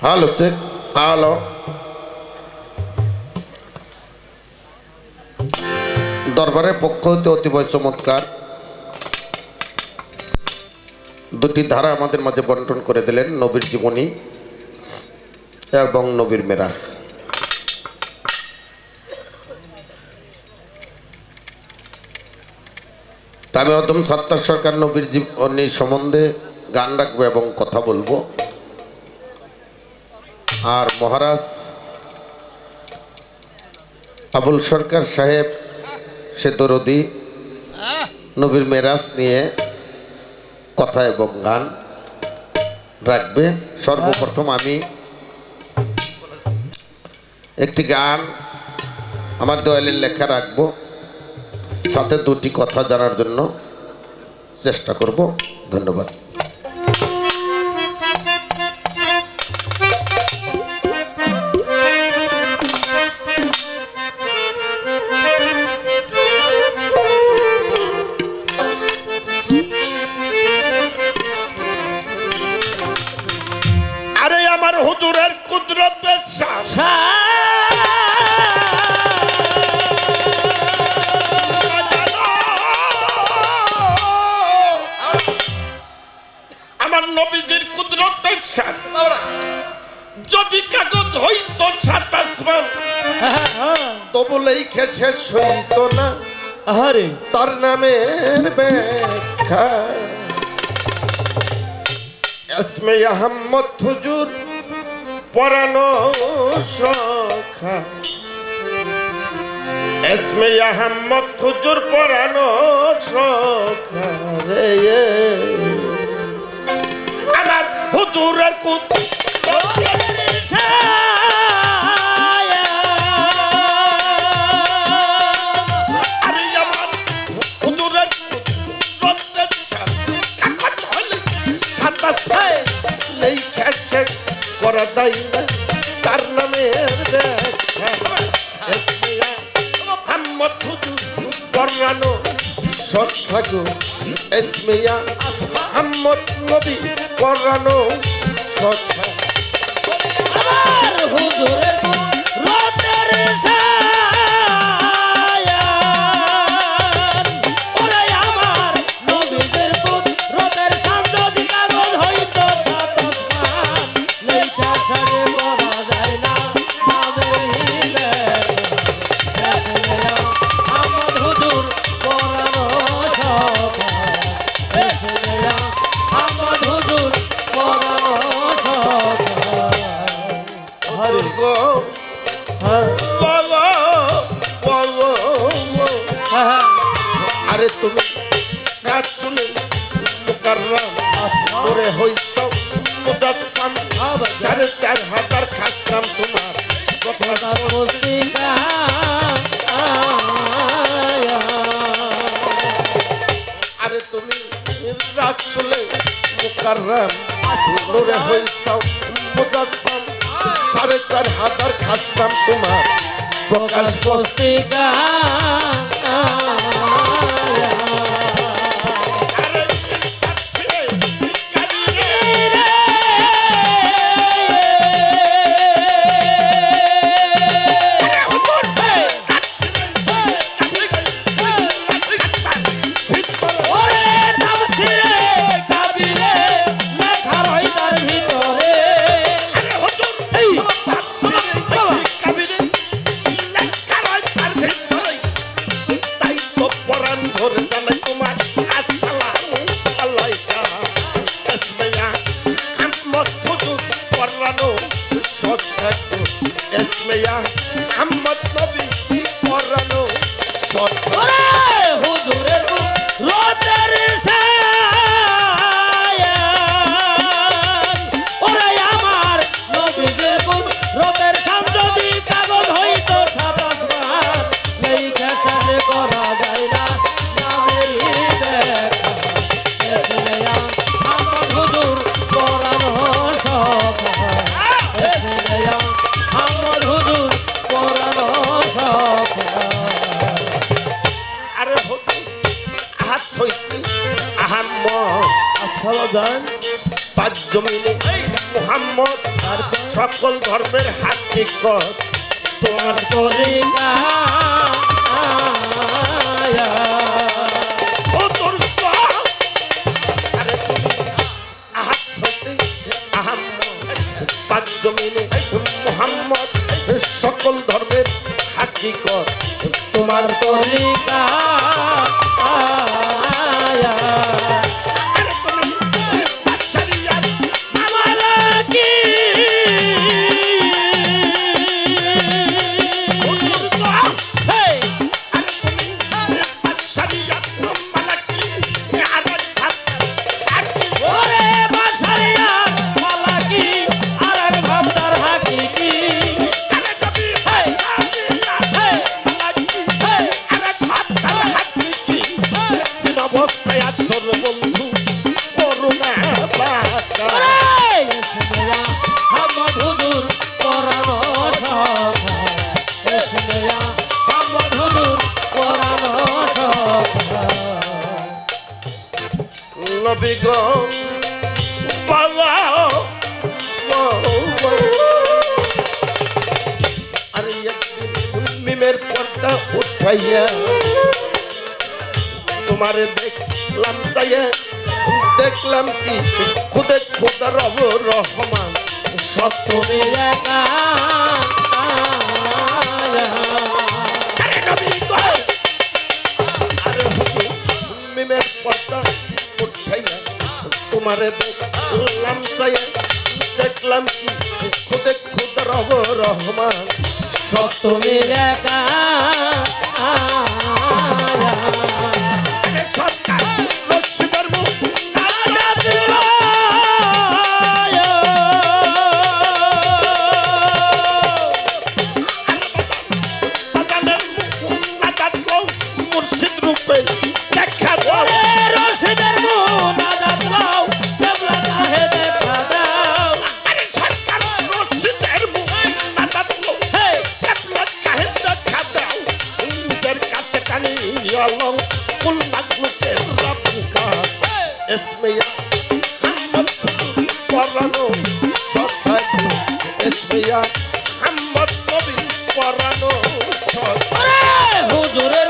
Hello check hello দরবারের পক্ষ হতে অতিবয় চমৎকার দুটি ধারা আমাদের মাঝে বন্টন করে দিলেন, নবীর জীবনী এবং নবীর মেরাজ। আমি অদম সত্তার সরকার নবীর জীবনী সম্বন্ধে গান রাখবো এবং কথা বলবো। আর মহারাজ আবুল সরকার সাহেব সে দরদি নবীর মেরাজ নিয়ে কথা এবং গান রাখবে। সর্বপ্রথম আমি একটি গান আমার দয়ালের লেখা রাখবো, সাথে দুটি কথা জানার জন্য চেষ্টা করব। ধন্যবাদ। আরে আমার হুজুরের কুদরতের আমার নবীজির কুদরতের শান, যদি কাগজ হইত সাত আসমান তবু লিখেছে সইত না আরে তার নামের ব্যাখ্যা। ইসমে আহমদ হুজুর পরানো সখা, ইসমে আহমদ হুজুর পরানো সখা রে আমার হুজুরের কুদরতের আরে আমার হুজুরের কুদরতের শান, কাগজ হইলে সাত আসমান লিখেছে করা দেয় না তার নামের ব্যাখ্যা। ইসমে আহমদ হুজুর পরানো সখা গো, ইসমে আহমদ নবী পরানো সখা। আমার হুজুরের রতের ছায়ান ওরে আমার নবীদের রতের সামনে কাগজ হইতো সাত আসমান লেখা ছাড়ে বলা যায় না নামের হিলে আমার হুজুর পরানো সখা আমার হুজুর পরানো গো বলো বলো আরে তুমি রাসূল মুকাররম নূরে হইছ মুজাসসাম, ৪,৫০০ খাসলাম তোমার কথা। আরে তুমি রাসূল মুকাররম নূরে হইছ মুজাসসাম, ৪,৫০০ খাসলাম তোমার প্রকাশ পুস্তিকা আহমদ নবী পরানো সখা। হুজুরের রতের ছায়ান ওরে আমার নবীদের রতের সামনে কাগজ হইতো সাত আসমান লেখা ছাড়ে করা যায় না নামের দেখা। আমার হুজুর পরানো সখা, আমার হুজুর পরানো সখা। আরে হুজুর হাত হইতে আহমদ আসসালাম পাঁচ জমিনে মোহাম্মদ আর সকল ধর্মের হাকিকত তোমার তরিকা ও তোর আরে তুমি আহাত হইতে আহাম্মদ পাঁচ জমিনে মোহাম্মদ সকল ধর্মের হাকিকত তোমার তরিকা আরে তুমি বাদশারিয়ার মালাকি হেই আরে তুমি বাদশারিয়ার মালাকি আরে ওরে বাসারিয়া মালাকি আর এক ভাবদার হাকিকি আরে তুমি হেই হেই মালাকি হেই আরে ভাতার হাকিকি দিন অবস্থায় আছর বন্ধু করুণা বাঁকা ওরে এসমেয়া হামদ হুজুর কোরআন সখা এসমেয়া হামদ হুজুর কোরআন সখা নবীগণ বাবা আরে একদিন মিমের পর্দা উঠাইয়া তোমারে দেখলাম চাইয়া দেখলাম কি খুদে খুদা রব রহমান সত্য তুমি একা আরে নবীগণ আরে হুজুর মিমের পর্দা উঠাইয়া তোমারে দেখলাম চাইয়া দেখলাম কি খুদে খুদা রব রহমান সত্য তুমি একা আরে সরকার লক্ষ্মীর মুখ মুর্শিদ রূপে দেখা দাও রশিদের মুনাজাত গাও কেবলা কাহে দেখা দাও আরে সরকার মুর্শিদের মুখ নাদাত হে কেবলা কাহে দেখা দাও নিজের কাছে টানি আলো কুল মাগলুকে রাবুকা এসমিয়া হাম্মদ পরানো সখাই এসমিয়া হাম্মদ নবী পরানো সখাই ওরে হুজুরের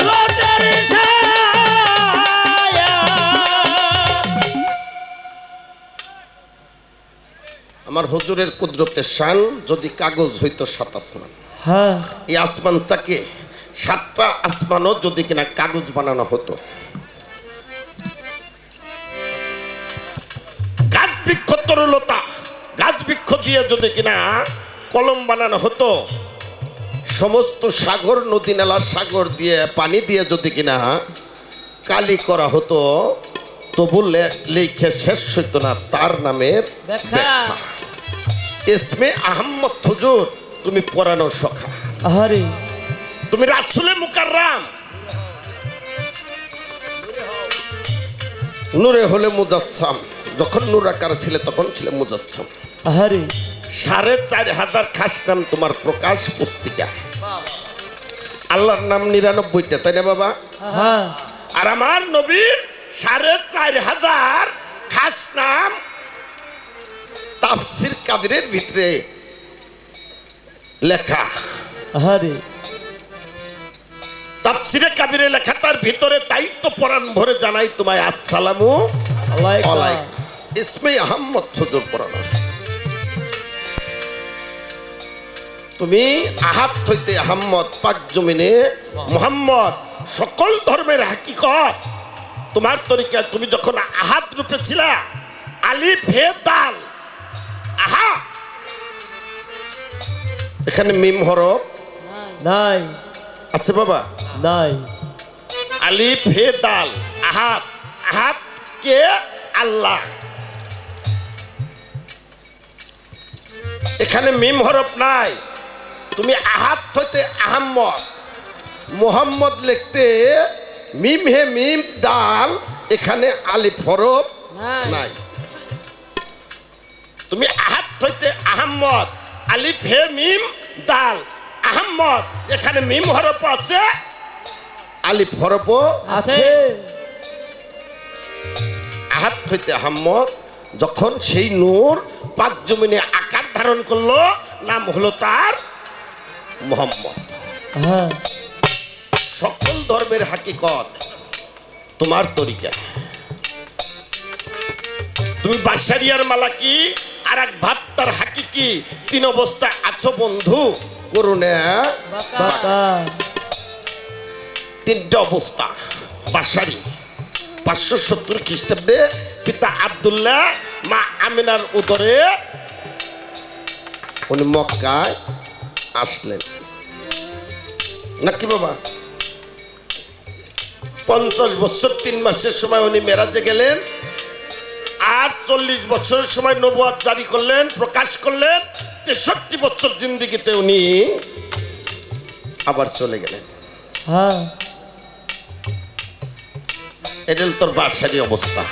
রোদের ছায়া আমার হুজুরের কুদরতের শান যদি কাগজ হইতো 7 আসমান, হ্যাঁ এই আসমানটাকে 7টা আসমানও যদি কিনা কাগজ বানানো হতো, গাছ বৃক্ষ তরুলতা গাছ বৃক্ষ দিয়ে যদি কিনা কলম বানানো হতো, সমস্ত সাগর নদী নালা সাগর দিয়ে পানি দিয়ে যদি কিনা কালি করা হতো, তবু লেখে শেষ হইতো না তার নামের ব্যাখ্যা। ব্যাখ্যা। ইসমে আহমদ হুজুর তুমি পরানো সখা, আহারে তুমি রাসূলে মুকাররাম নূরে হলে মুজাসসাম, যখন নূর আকার ছিলে তখন ছিলে মুজাসসাম। আহারে ৪,৫০০ খাস নাম তোমার প্রকাশ পুস্তিকা, আল্লাহর নাম ৯৯টা, তাই না বাবা? হ্যাঁ আর আমার নবীর ৪,৫০০ খাস নাম তাফসির কাদিরের ভিতরে লেখা। আহারে তাফসিরে কাবিরে লেখা, তার ভিতরে তাই তো পরাণ ভরে জানাই তোমায় আসসালামু আলাইকুম আলাইকুম। ইসমে আহমদ হুজুর পরানো, তুমি আহাত হইতে আহম্মদ, পাক জমিনে মোহাম্মদ সকল ধর্মের হাকিকত তোমার তরিকা। তুমি যখন আহাত রূপে ছিলা, আলিফ হে দাল আহা, এখানে মিম হরফ নাই আছে বাবা, নাই আলিফ হে দাল আহাত, আহাত কে আল্লাহ, এখানে মিম হরফ নাই। তুমি আহাত হইতে আহম্মদ, মোহাম্মদ লিখতে মিম হে মিম দাল, এখানে আলিফ হরফ নাই নাই। তুমি আহাত হইতে আহম্মদ, আলিফ হে মিম দাল আহম্মদ, এখানে মিম হরফ আছে, আলিফ হরফ আছে আহাত হইতে আহম্মদ, যখন সেই নূর পাক জমিনে আকার ধারণ করলো, নাম হলো তার মোহাম্মদ। হ্যাঁ সকল ধর্মের হাকিকত তোমার তরিকা। তুমি বাসারিয়ার মালাকি আর এক ভাত্তার হাকিকি, তিন অবস্থা আছো বন্ধু। করুণে বাঁকা তিনটা অবস্থা। বাসারি 570 খ্রিস্টাব্দে পিতা আব্দুল্লাহ মা আমিনার উদরে উনি মক্কায় আসলেন নাকি বাবা? 50 বছর 3 মাসের সময় উনি মেরাজে গেলেন, আর 40 বছরের সময় নবুয়ত জারি করলেন, প্রকাশ করলেন। 63 বছর জিন্দিগিতে উনি আবার চলে গেলেন। হ্যাঁ এটা হলো তোর বাসারি অবস্থা।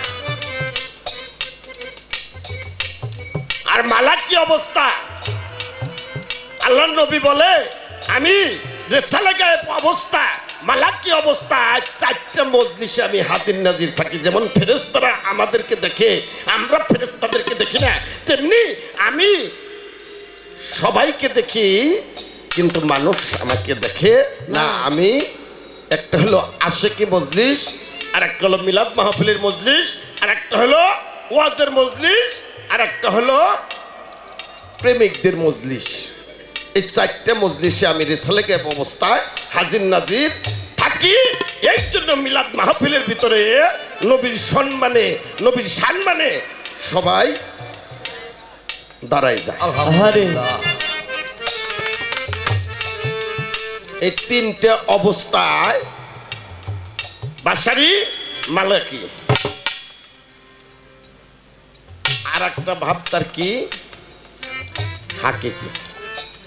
আর মালাক কি অবস্থা? আল্লাহ নবী বলে আমি রেসালা গায়েব অবস্থা। মালাক কি অবস্থা? 4টা মজলিসে আমি হাজির নাজির থাকি। যেমন ফেরেশতারা আমাদেরকে দেখে, আমরা ফেরেশতাদেরকে দেখি না, তেমনি আমি সবাইকে দেখি, কিন্তু মানুষ আমাকে দেখে না। আমি একটা হলো আশেকি মজলিস, আর একটা হলো মিলাদ মাহফিলের মজলিস, আর একটা হলো ওয়াজের মজলিস, আর একটা হলো প্রেমিকদের মজলিস। এই 4টা মজলিসে আমি রেসালে গায়েব অবস্থায় হাজির নাজির থাকি। এই জন্য মিলাদ মাহফিলের ভিতরে নবীর সম্মানে, নবীর সম্মানে সবাই দাঁড়াই যায়। আহারে এই 3টে অবস্থায় বাসারি মালাকি। আর একটা ভাবতার কি হাকিকি।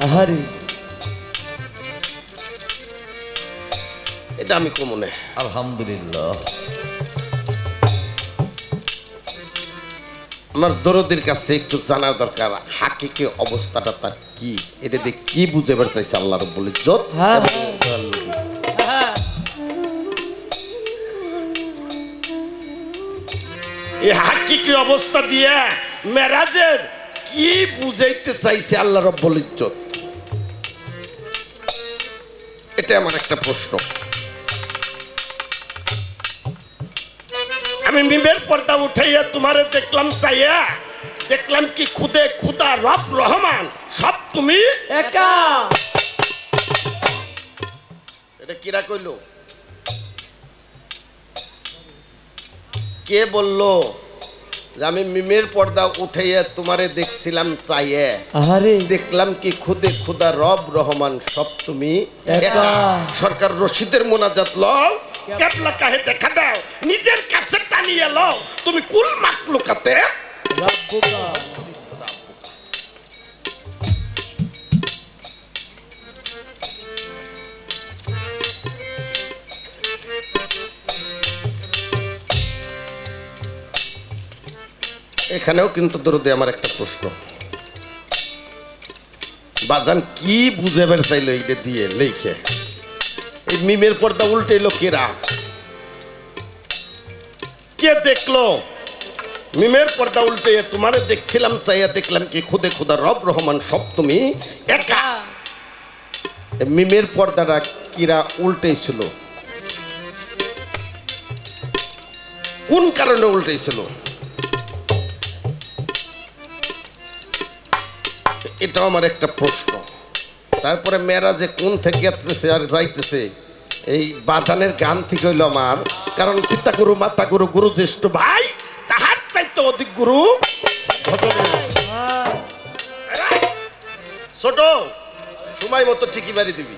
আহারে এটা আমি কমনে আলহামদুলিল্লাহ। আমার দরদির কাছে একটু জানার দরকার, হাকিকি অবস্থাটা তার কি, এটা দিয়ে কি বুঝাবার চাইছে আল্লাহ রাব্বুল ইজ্জত। হ্যাঁ এবং তার নবী। হ্যাঁ এই হাকিকি অবস্থা দিয়ে মেরাজের কি বুঝাইতে চাইছে আল্লাহ রাব্বুল ইজ্জত, এটা আমার একটা প্রশ্ন। আমি মিমের পর্দা উঠাইয়া তোমারে দেখলাম চাইয়া, দেখলাম কি খুদে খুদা রব রহমান সব তুমি। একা এটা কিরা কইলো? কে বললো যে আমি মিমের পর্দা উঠাইয়া তোমারে দেখছিলাম চাইয়ে, আহারে দেখলাম কি খুদে খুদা রব রহমান সব তুমি একা। একা। সরকার রশিদের মোনাজাত লও, কেবলা কাহে দেখা দাও, নিজের কাছে টানিয়ে লও, তুমি কুল মাকলুকাতে রাব্বুকা এখানেও কিন্তু দরদে আমার একটা প্রশ্ন, বাজান কি বুঝাবার চাইলো এইটা দিয়ে লেখে? এই মিমের পর্দা উল্টাইলো কেরা? কে দেখলো? মিমের পর্দা উল্টে তোমারে দেখ ছিলাম চাইয়া দেখলাম কি খুদে খুদা রব রহমান সব তুমি একা। এই মিমের পর্দাটা কিরা উল্টেছিল? কোন কারণে উল্টেছিল? এটাও আমার একটা প্রশ্ন। তারপরে মেরাজে কোন থেকে আসতেছে আর যাইতেছে, এই বাজানের গান থেকে হইলো আমার, কারণ পিতা গুরু মাতা গুরু গুরু জ্যেষ্ঠ ভাই তাহার চাইতে অধিক গুরু ছোট সময় মতো ঠিকই বাড়ি দিবি।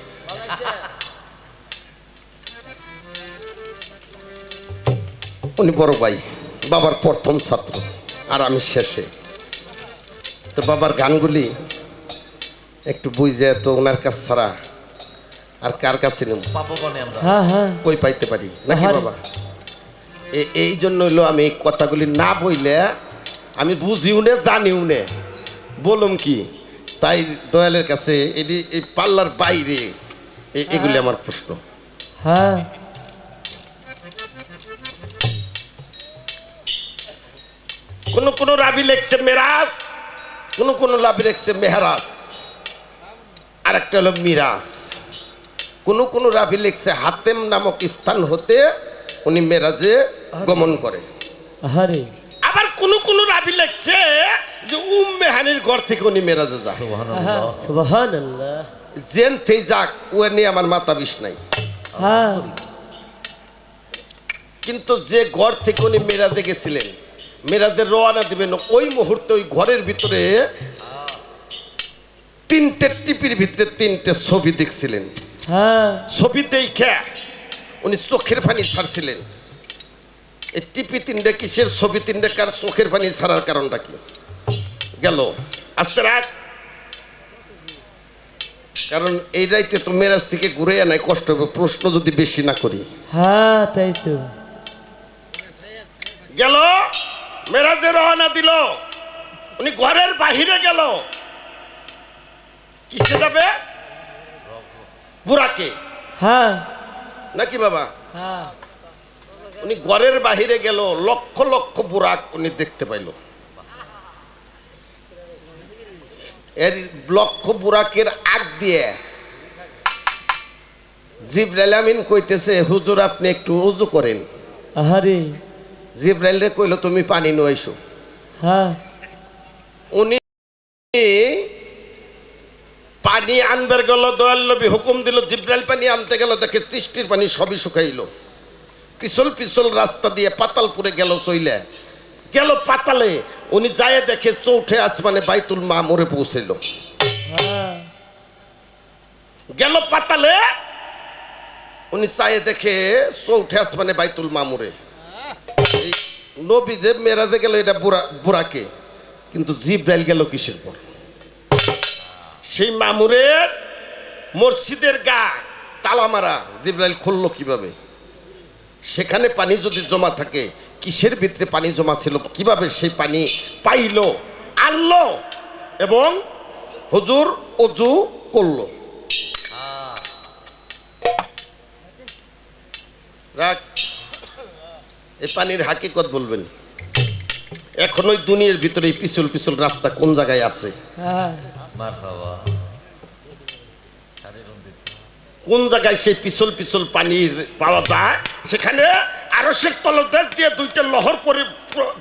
উনি বড় ভাই, বাবার প্রথম ছাত্র, আর আমি শেষে। তো বাবার গানগুলি একটু বুঝে, তো ওনার কাছ ছাড়া আর কার কাছে নেব, পাপবনে আমরা হ্যাঁ হ্যাঁ কই পাইতে পারি নাকি আহারে। বাবা? এই জন্য হইলো আমি এই কথাগুলি না বইলে আমি বুঝিও নে জানিও নে, বলুম কি, তাই দয়ালের কাছে এই পাল্লার বাইরে এগুলি আমার প্রশ্ন। হ্যাঁ কোন রাবি লেখছে মেরাজ, কোন লাভি রেখছে মেহরাজ, আর একটা হলো মিরাজ। কোন রাভি লিখছে হাতেম নামক স্থান হতে উনি মেরাজে গমন করে। আহারে আবার কোন রাবি লেখছে যে মেহানির ঘর থেকে উনি মেরাজে যায়। সুবহানাল্লাহ। সুবহানাল্লাহ। জেন থেই যাক ও নিয়ে আমার মাথা বিষ নাই, হ্যাঁ কিন্তু যে ঘর থেকে উনি মেরাজে গেছিলেন, মেরাজের রওনা দিবেন ওই মুহূর্তে ওই ঘরের ভিতরে তিনটে টিপির ভিতরে তিনটে ছবি দেখছিলেন। হ্যাঁ ছবি দেখে উনি চোখের পানি ছাড়ছিলেন। এই টিপি তিনটে কিসের ছবি তিনটে, কার চোখের পানি ছাড়ার কারণটা কি? গেল আস্তে রাখ। কারণ এই রাইতে তো মেরাজ থেকে ঘুরে আনায় কষ্ট হবে, প্রশ্ন যদি বেশি না করি। হ্যাঁ তাই তো। গেল মেরাজে রওনা দিল, উনি ঘরের বাহিরে গেল। কিসে যাবে? বুরাকে হ্যাঁ নাকি বাবা? হ্যাঁ উনি ঘরের বাহিরে গেল, লক্ষ লক্ষ বুরাক উনি দেখতে পাইল। এর লক্ষ বুরাকের আগ দিয়ে জিবরাইল আমিন কইতেছে, হুজুর আপনি একটু উযু করেন। আহারে জিবরাইল রে কইল তুমি পানি নিয়ে আইসো। হ্যাঁ উনি পানি আনবার গেল, দয়াল নবী হুকুম দিল, জিবরাইল পানি আনতে গেল, দেখে সৃষ্টির পানি সবই শুকাইল। পিছল পিছল রাস্তা দিয়ে পাতালপুরে গেল, চইলে গেল পাতালে, উনি যায় দেখে চৌঠে আসমানে বাইতুল মামুরে পৌঁছাইল। হ্যাঁ গেল পাতালে, উনি চায়ে দেখে চৌঠে আসমানে বাইতুল মামুরে। এই নবী যে মেরাজে গেল এটা বুরাকে, কিন্তু জিবরাইল গেল কিসের পর? সেই মামুরের মসজিদের গা তালা মারা। জিবরাইল খুললো কিভাবে? সেখানে পানি যদি জমা থাকে, কিসের ভিতরে পানি জমা ছিল, কিভাবে সেই পানি পাইলো, আনলো এবং হুজুর অজু করলো? রাখ, এই পানির হাকিকত বলবেন। এখন ওই দুনিয়ার ভিতরে এই পিছল পিছল রাস্তা কোন জায়গায় আছে? হ্যাঁ মারহাবা। কোন জায়গায় সেই পিছল পিছল পানির পাওয়া যায়? সেখানে আরশের তলদেশ দিয়ে দুইটা লহর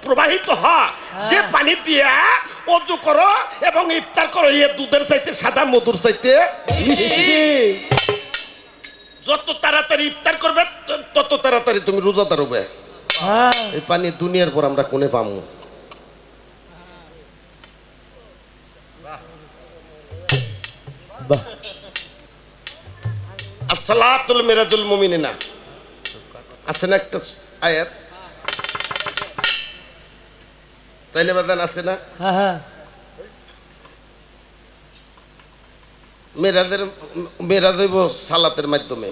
প্রবাহিত হয়, যে পানি দিয়ে অজু করো এবং ইফতার করো, এ দুধের চাইতে সাদা, মধুর চাইতে মিষ্টি। যত তাড়াতাড়ি ইফতার করবে তত তাড়াতাড়ি তুমি রোজাদার হবে। হ্যাঁ এই পানি দুনিয়ার পর আমরা কোনে পাবো? বাহ আসসালাতুল মিরাজুল মুমিনিনা আছে না একটা আয়াত? তাইলে বাদান আছে না? হ্যাঁ হ্যাঁ মেরাজ হইব সালাতের মাধ্যমে।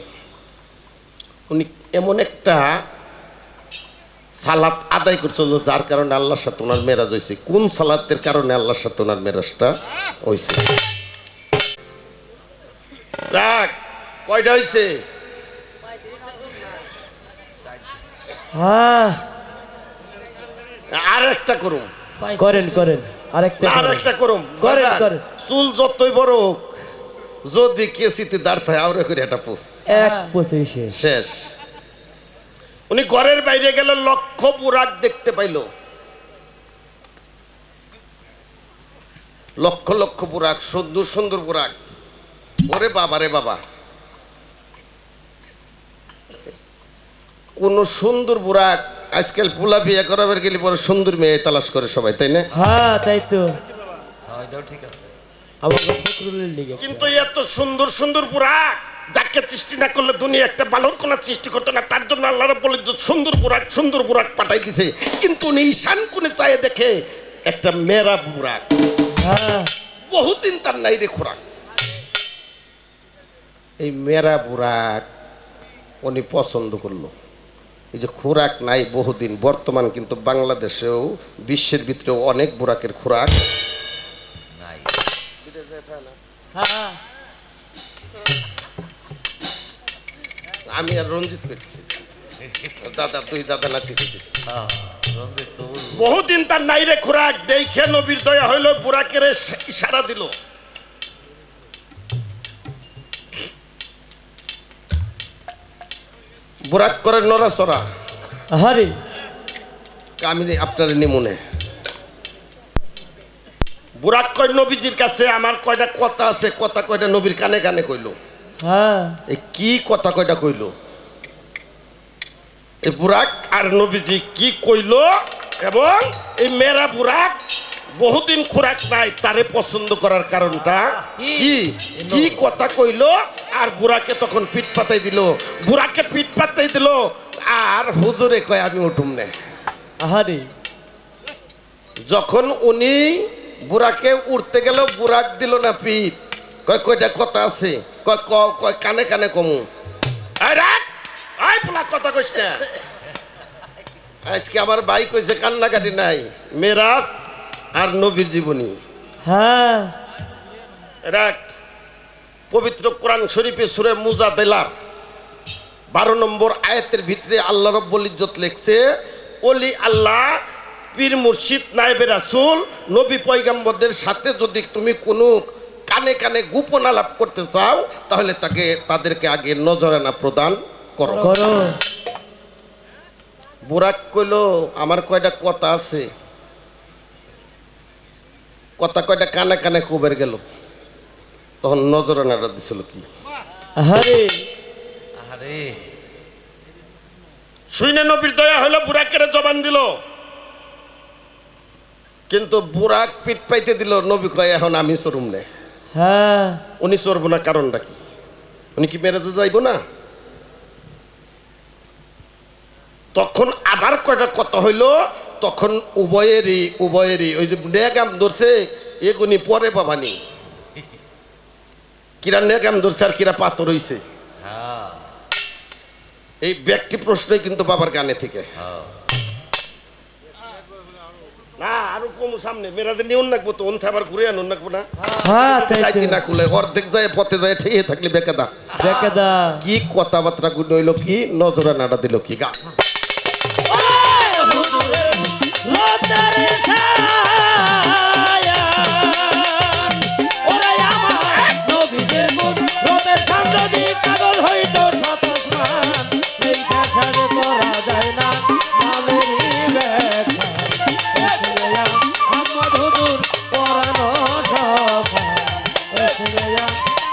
উনি এমন একটা সালাত আদায় করছিল যার কারণে আল্লাহর সাথে ওনার মেরাজ হয়েছে। কোন সালাতের কারণে আল্লাহর সাথে ওনার মেরাজটা হয়েছে? রাখ, কয়টা হয়েছে? হ্যাঁ আর একটা করুম, করেন করেন আরেকটা আর করেন। একটা করুম। করেন, বাজান, করেন। চুল যতই বড় হোক, যদি কেসিতে দাঁড় থাকে আউরে করে একটা পোষ এক পঁচিশে শেষ। উনি ঘরের বাইরে গেল, লক্ষ বুরাক দেখতে পাইল, লক্ষ লক্ষ বুরাক, সুন্দর সুন্দর বুরাক। ওরে বাবা রে বাবা, কোন সুন্দর বুরাক আজকাল পোলা বিয়ে করাবার গেলে পরে সুন্দর মেয়ে তালাশ করে সবাই, তাই না? হ্যাঁ তাই তো। হ্যাঁ, এটাও ঠিক আছে। আমার ফখরুলের লিগে কিন্তু এত সুন্দর সুন্দর বুরাক যাকে সৃষ্টি না করলে দুনিয়া একটা বালর কোনা সৃষ্টি করতো না। তার জন্য আল্লাহ বলে যে সুন্দর বুরাক পাঠাই দিছে, কিন্তু উনি ঈশান কোণে চায়ে দেখে একটা মেরা বুরাক। হ্যাঁ বহুদিন তার নাই রে খোরাক। এই মেরা বুরাক উনি পছন্দ করলো। এই যে খোরাক নাই বহুদিন, বর্তমান কিন্তু বাংলাদেশেও বিশ্বের ভিতরে অনেক বুরাকের খোরাক নাই। হ্যাঁ আমি আর রঞ্জিত পেয়েছি, দাদা তুই দাদা নাতি পেয়েছিস। হ্যাঁ, রঞ্জিত তো বুঝবো। বহুদিন তার নাইরে খোরাক দেখে নবীর দয়া হইল, বুরাকের ইশারা দিল। বুরাক করে নড়াচড়া, আহারে আমি আপনার নিমুনে। বুরাক কয় নবীজির কাছে আমার কয়টা কথা আছে, কথা কয়টা নবীর কানে কানে কইলো। হ্যাঁ এই কি কথা কয়টা কইলো এই বুরাক? আর নবীজি কি কইল, এবং এই মেরা বুরাক বহুদিন খোরাক নাই, তারে পছন্দ করার কারণটা কি কি কথা কইলো। আর বুরাকে তখন পিঠ পাতাই দিল, বুরাকে পিঠ পাতাই দিল। আর হুজুরে কয় আমি উঠুম না। আহারে যখন উনি বুরাকে উঠতে গেল, বুরাক দিল না পিঠ, কয় কয়টা কথা আছে, কয় কয় কানে কানে কমু। এই রাখ, এই পোলা কথা কইস না। আজকে আমার ভাই কইছে কান্নাকাটি নাই, মেরাজ আর নবীর জীবনী। হ্যাঁ রাখ, পবিত্র কোরআন শরীফে সূরা মুজাদালার 12 নম্বর আয়াতের ভিতরে আল্লাহ রাব্বুল ইজ্জত লেখছে, ওলি আল্লাহ, পীর মুর্শিদ, নায়েবে রাসূল, নবী পয়গম্বরদের সাথে যদি তুমি কোনো কানে কানে গোপন আলাপ করতে চাও, তাহলে তাদেরকে আগে নজরানা প্রদান করো। করো বুরাক কইল আমার কয়টা কথা আছে, কথা কয়টা কানে কানে কুবের গেল। তখন নজরানাটা দিছিল কি? আহারে আরে শুনে নবীর দয়া হলো, বুরাকের জবান দিল। কিন্তু বুরাক পিঠ পাইতে দিল, নবী কয় এখন আমি চরুম নে। হ্যাঁ উনি চরবো না, কারণটা কি? উনি কি মেরাজে যাইব না? তখন আবার কয়টা কথা হইলো, তখন উভয়েরই ওই যে নেগাম ধরছে, এগুনি পরে পাবানি। কিরা নেগাম ধরছে আর কিরা পাথর হইছে, হ্যাঁ এই ব্যক্তি প্রশ্নই কিন্তু বাবার গানে থেকে। হ্যাঁ না আরো কম সামনে মেরাজে নিউন নাকবো, তো ওন আবার ঘুরে আনুন নাকবো না। হ্যাঁ তাই তো যাইতে না খুলে অর্ধেক যায় পথে যায় ঠেয়ে থাকলে বেকাদা। বেকাদা কি কথাবার্তা গুলো হইলো, কি নজরানাটা দিল কি? গা লোতারে ছায়া ওরে আমার নবীদের গুণ রোদের সামনে কাগল হইতো শতমান এই কাছাড়ে করা যায় না নামেরই ব্যাখ্যা এসেয়া আহমদ হুজুর পরানো সফা এসেয়া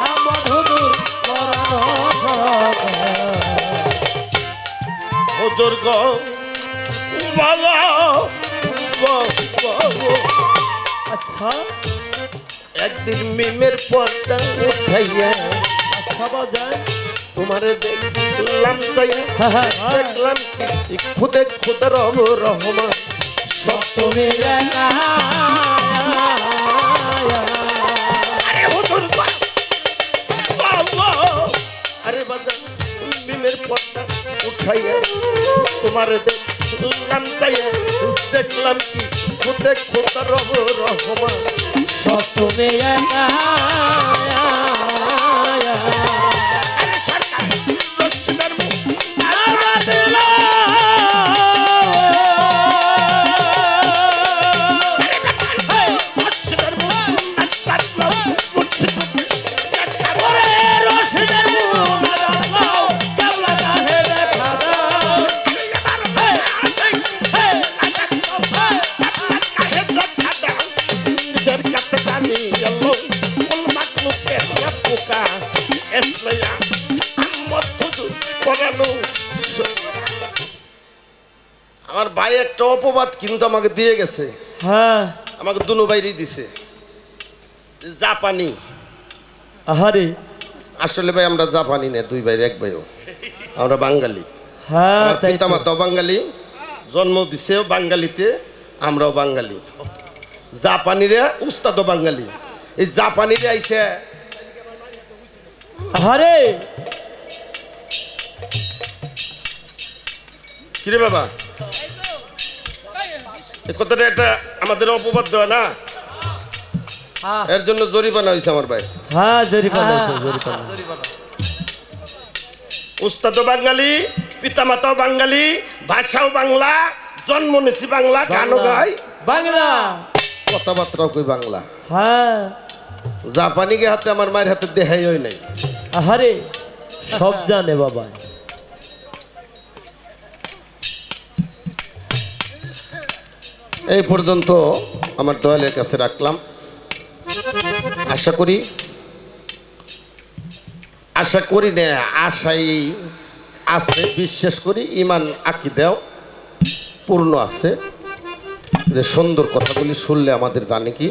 আহমদ হুজুর পরানো সফা হুজুর গো বাবা, আচ্ছা একদিন মিমের পর্দা উঠাইয়া আচ্ছা বাজায় তোমার দেখলাম চাইয়া, হ্যাঁ দেখলাম খুদে খুদার রহমান তুমি একা আরে হুজুর গো বাবা, আরে বাজা মিমের পর্দা উঠাইয়া তোমার দেখলাম চাইয়া, দেখলাম কি খুদে খুদার রহমান তুমি একা আরে সরকার দর্শনের মুখ দর্শনের মুখ কাটলাম, আমার ভাই একটা অপবাদ কিন্তু আমাকে দিয়ে গেছে, হ্যাঁ আমাকে দুনো বাইরেই দিছে, জাপানি। আহারে আসলে ভাই আমরা জাপানি না, দুই ভাই এক ভাইও, আমরা বাঙালি। হ্যাঁ আমার তাই পিতা মাতাও বাঙালি, জন্ম দিছেও বাঙালিতে, আমরাও বাঙালি। জাপানিরা উস্তাদও বাঙালি। এই জাপানিরা আইসে আহারে কিরে বাবা, এই কথাটা একটা আমাদের অপবাদ দেওয়া না, হ্যাঁ এর জন্য জরিমানা হয়েছে আমার ভাই। হ্যাঁ জরিমানা আছে জরিমানা উস্তাদও বাঙালি, পিতামাতাও বাঙালি, ভাষাও বাংলা, জন্ম নিছি বাংলা, গানও গাই, বাংলা। কথাবার্তাও কই বাংলা। হ্যাঁ, জাপানি গে হাতে আমার মায়ের হাতে দেখাই হয় নাই। আহারে সব জানে বাবা। এই পর্যন্ত আমার দয়ালের কাছে রাখলাম। আশা করি না, আশাই আছে, বিশ্বাস করি ইমান আকিদাও পূর্ণ আছে, যে সুন্দর কথাগুলি শুনলে আমাদের জানে কি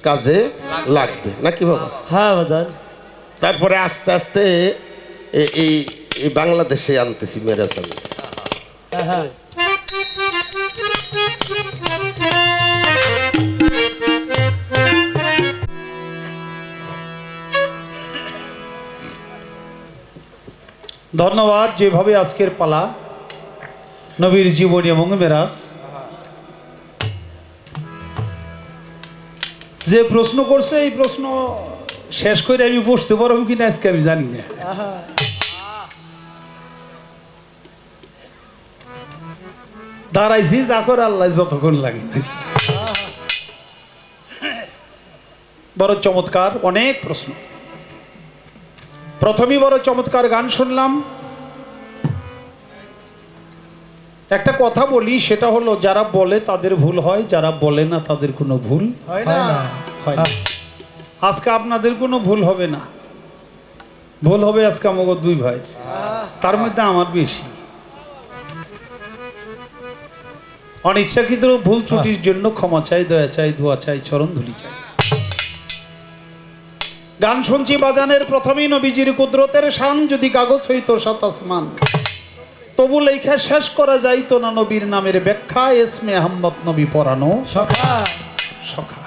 কাজে লাগবে নাকি বাবা। হ্যাঁ বাজান। তারপরে আস্তে আস্তে এই বাংলাদেশে আনতেছি মেরাজ আমি। হ্যাঁ, ধন্যবাদ। যেভাবে আজকের পালা নবীর জীবনী এবং মেরাজ, যে প্রশ্ন করছে এই প্রশ্ন শেষ করে আমি বসতে পারবো কিনা আজকে আমি জানি না। দাঁড়াইছি যা করে আল্লাহ যতক্ষণ লাগে নাকি। বড় চমৎকার অনেক প্রশ্ন। প্রথমেই বড় চমৎকার গান শুনলাম। একটা কথা বলি, সেটা হলো যারা বলে তাদের ভুল হয়, যারা বলে না তাদের কোনো ভুল হয় না। আজকে আপনাদের কোনো ভুল হবে না, ভুল হবে আজকে আমাকে দুই ভাই, তার মধ্যে আমার বেশি। অনিচ্ছাকৃত ভুল ত্রুটির জন্য ক্ষমা চাই, দয়া চাই, দোয়া চাই, চরণ ধুলি চাই। গান শুনছি বাজানের প্রথমেই নবীজির কুদরতের শান, যদি কাগজ হইতো সাত আসমান, তবু লেখা শেষ করা যাইতো না নবীর নামের ব্যাখ্যা। এসমে আহমদ নবী পরানো সখা সখা।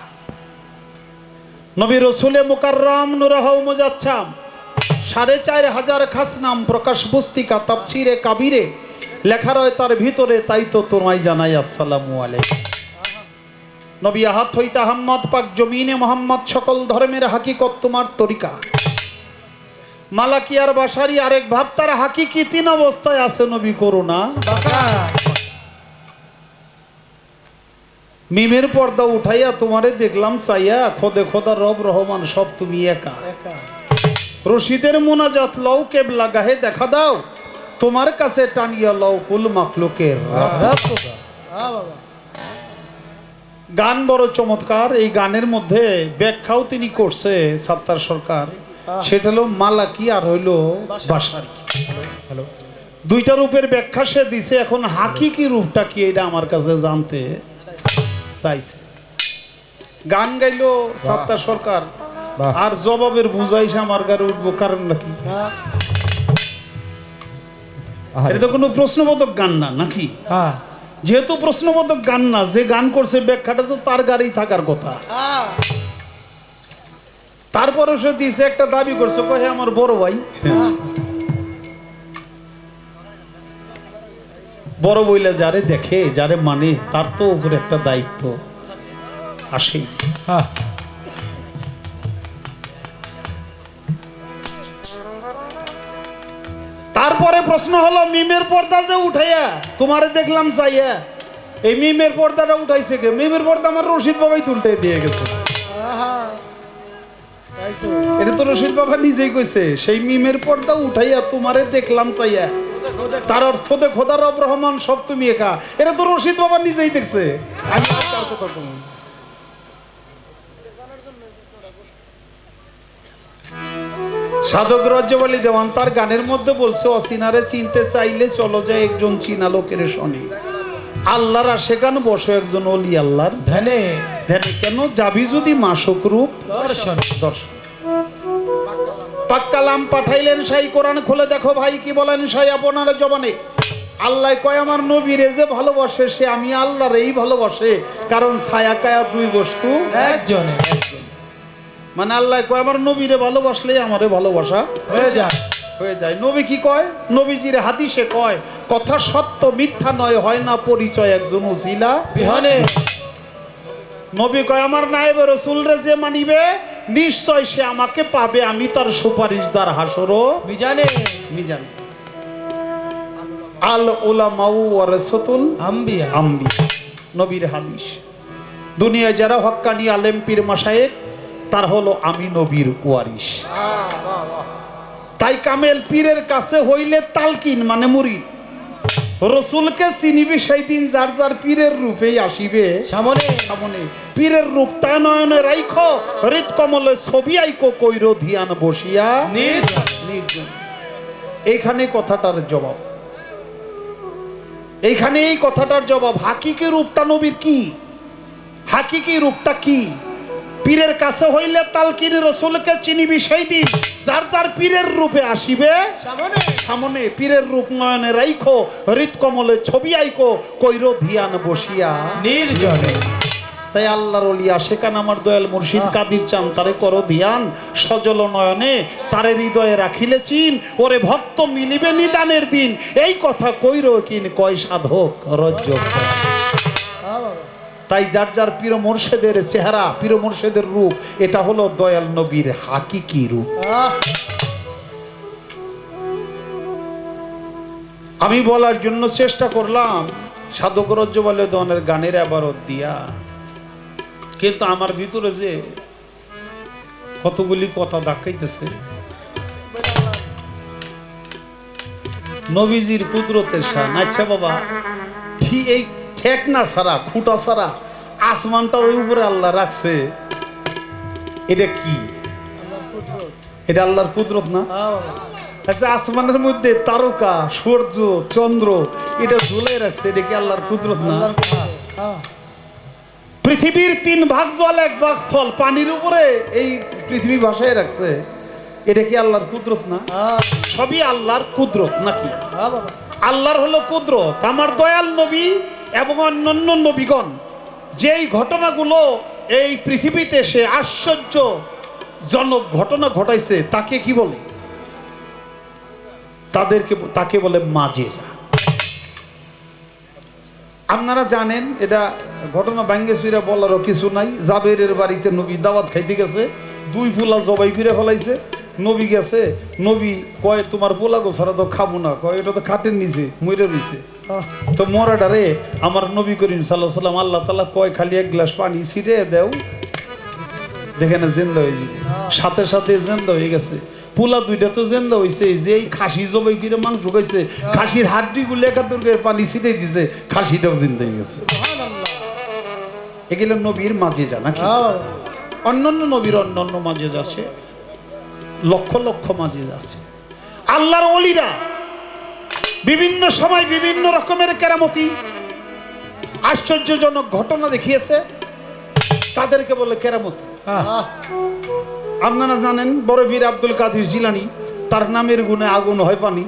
নবী রসুলে মুকাররম নুরহাও মুজাচ্ছাম, 4500 খাস নাম প্রকাশ পুস্তিকা তাফসিরে কাবিরে লেখা রয় তার ভিতরে, তাই তো তোমায় জানাই আসসালামু আলাইকুম। নবী আহাত হইতে আহম্মদ পাক জমিনে মোহাম্মদ, সকল ধর্মের হাকিকত তোমার তরিকা। মালাকিয়ার বাসারি আরেক ভাব, তার হাকিকি 3 অবস্থায় আছে নবী করুণা। মিমের পর্দা উঠাইয়া তোমারে দেখলাম চাইয়া, খোদে খোদা রব রহমান সব তুমি একা। রশিদের মোনাজাত লও কেবলা গাহে দেখা দাও, তোমার কাছে টানিয়া লও কুল মাখলুকের। গান বড় চমৎকার। এই গানের মধ্যে ব্যাখ্যাও তিনি করছে সাত্তার সরকার, সেটা হলো মালাকি আর হইলো বাসারি। দুইটা রূপের ব্যাখ্যা সে দিছে। এখন হাকিকি রূপটা কি এটা আমার কাছে জানতে চাইছে। গান গাইলো সাত্তার সরকার, আর জবাবের বুঝাইছে আমার গাড়ি উঠবো, কারণ নাকি এটা তো কোনো প্রশ্নবোধক গান না নাকি। যেহেতু প্রশ্নবোধক গান না, যে গান করছে ব্যাখ্যাটা তো তার গাড়ি থাকার কথা। তারপরে সে দিছে একটা দাবি করছে, কহে আমার বড় ভাই। বড় বইলে যারে দেখে, যারে মানে, তার তো উপরে একটা দায়িত্ব আসেই। তারপরে প্রশ্ন হলো মিমের পর্দা যে উঠাইয়া তোমারে দেখলাম চাইয়া, এই মিমের পর্দাটা উঠাইছে কে? মিমের পর্দা আমার রশিদ বাবাই তুলতে দিয়ে গেছে। এটা তো রশিদ বাবা নিজেই কইছে, সেই মিমের পর্দা উঠাইয়া তোমারে দেখলাম চাইয়া, তার অর্থ খোদা রব রহমান সব তুমি একা। এটা তো রশিদ বাবা নিজেই দেখছে। আমি আর কার কথা কমু? সাধক রজ্জবালি দেওয়ান তার গানের মধ্যে বলছে, অচিনারে চিনতে চাইলে চলো যায় একজন চীনা লোকের শনি। আল্লাহর আশেকান বসো একজন অলি আল্লাহর ধ্যানে। ধ্যানে কেন যাবি যদি মাসক রূপ দর্শন। দর্শন। পাক কালাম পাঠাইলেন সাই, কোরআন খুলে দেখো ভাই কি বলেন সাই আপনার জবানে। আল্লাহ কয় আমার নবীরে যে ভালোবাসে সে আমি আল্লাহরেই ভালোবাসে, কারণ ছায়া কায়া দুই বস্তু একজনে মানে আল্লাহ কয় আমার নবীরে ভালোবাসলে আমারে ভালোবাসা হয়ে যায়। হয়ে যায়। নবী কি কয়? নবীজির হাদিসে কয়, কথা সত্য মিথ্যা নয়, হয় না পরিচয় একজন উসিলা বিহনে। নবী কয় আমার নায়েবে রাসূলরে যে মানিবে নিশ্চয় সে আমাকে পাবে, আমি তার সুপারিশদার হাসরও মিজানে। মিজান। আল উলামাউ ওয়ারাসাতুল আম্বিয়া আম্বিয়া, নবীর হাদিস। দুনিয়ায় যারা হক্কানি আলেম পীর মাশায়েখ, তার হলো আমি নবীর ওয়ারিস। তাই কামেল পীরের কাছে হইলে তালকিন মানে মুরিদ। রসুলকে চিনিবি সেই দিন যার যার পীরের রূপেই আসিবে সামনে সামনে। পীরের রূপটা নয়নে রাইখো, হৃদ কমলে ছবি আইকো কইর ধিয়ান বসিয়া নির্জন। এইখানে কথাটার জবাব, এইখানে এই কথাটার জবাব। হাকিকি রূপটা নবীর কি? হাকিকি রূপটা কি? পীরের কাছে হইলে তালকিন, রসুলকে চিনিবি সেই দিন যার যার পীরের রূপে আসিবে সামনে। পীরের রূপ নয়নে রাইখো, হৃদ কমলে ছবি আইকো কইর ধিয়ান বসিয়া নির্জনে। তাই আল্লাহর ওলিয়া সেখানে আমার দয়াল মুর্শিদ কাদির চান, তারে করো ধ্যান সজল নয়নে, তারে হৃদয়ে রাখিলে চিন, ওরে ভক্ত মিলিবে নিদানের দিন। এই কথা কইর কিন কয় সাধক রজ্জ। তাই যার যার পীর মুর্শিদের চেহারা, পীর মুর্শিদের রূপ, এটা হলো দয়াল নবীর হাকিকি রূপ। আমি বলার জন্য চেষ্টা করলাম সাধক রজ্জ বলে দনের গানের আবারত দিয়া, কিন্তু আমার ভিতরে যে কতগুলি কথা ধাক্কাইতেছে। নবীজির কুদরতের শান। আচ্ছা বাবা, ঠিক এই ঠেকনা ছাড়া, খুঁটা ছাড়া আসমানটা ওই উপরে আল্লাহ রাখছে, এটা কি? এটা আল্লাহর কুদরত না? আচ্ছা, আসমানের মধ্যে তারকা, সূর্য, চন্দ্র এটা ঝুলাই রাখছে, এটা কি আল্লাহর কুদরত না? পৃথিবীর 3 ভাগ জল 1 ভাগ স্থল, পানির উপরে এই পৃথিবী ভাসায় রাখছে, এটা কি আল্লাহর কুদরত না? সবই আল্লাহর কুদরত নাকি? আল্লাহর হলো কুদরত। আমার দয়াল নবী এবং অন্যান্য নবীগণ যেই ঘটনাগুলো এই পৃথিবীতে সে আশ্চর্যজনক ঘটনা ঘটাইছে, তাকে কি বলে? তাকে বলে মাজেজা। আপনারা জানেন, এটা ঘটনা ভাঙ্গে চুইরা বলারও কিছু নাই। জাবেরের বাড়িতে নবী দাওয়াত খাইতে গেছে, 2 পোলা জবাই ফিরে ফেলাইছে। নবী গেছে, নবী কয় তোমার পোলা গো ছাড়া তো খাবো না, কয় এটা তো খাটের নিচে মরে রয়েছে। তো মরাডারে আমার নবী করিম সাল্লাল্লাহু আলাইহি ওয়াসাল্লাম আল্লাহ তাআলা কয় খালি 1 গ্লাস পানি ছিটে দাও, দেখে না জিন্দা হয়ে যাবে। সাথে সাথে জিন্দা হয়ে গেছে। পোলা 2টা তো জিন্দা হয়েছে, যে এই খাসি জবাই করে মাংস খাইছে, খাসির হাড্ডি গুলো একাত্তর করে পানি ছিটে দিছে, খাসিটাও জিন্দা হয়ে গেছে। এগুলো নবীর মাজেজা নাকি? অন্যান্য নবীর অন্যান্য মাজেজা আছে, লক্ষ লক্ষ মাজেজা আছে। আল্লাহর ওলিরা বিভিন্ন সময় বিভিন্ন রকমের কেরামতি, আশ্চর্যজনক ঘটনা দেখিয়েছে, তাদেরকে বলে কেরামতি। আপনারা জানেন বড় বীর আব্দুল কাদের জিলানী, তার নামের গুণে আগুন হয় পানি,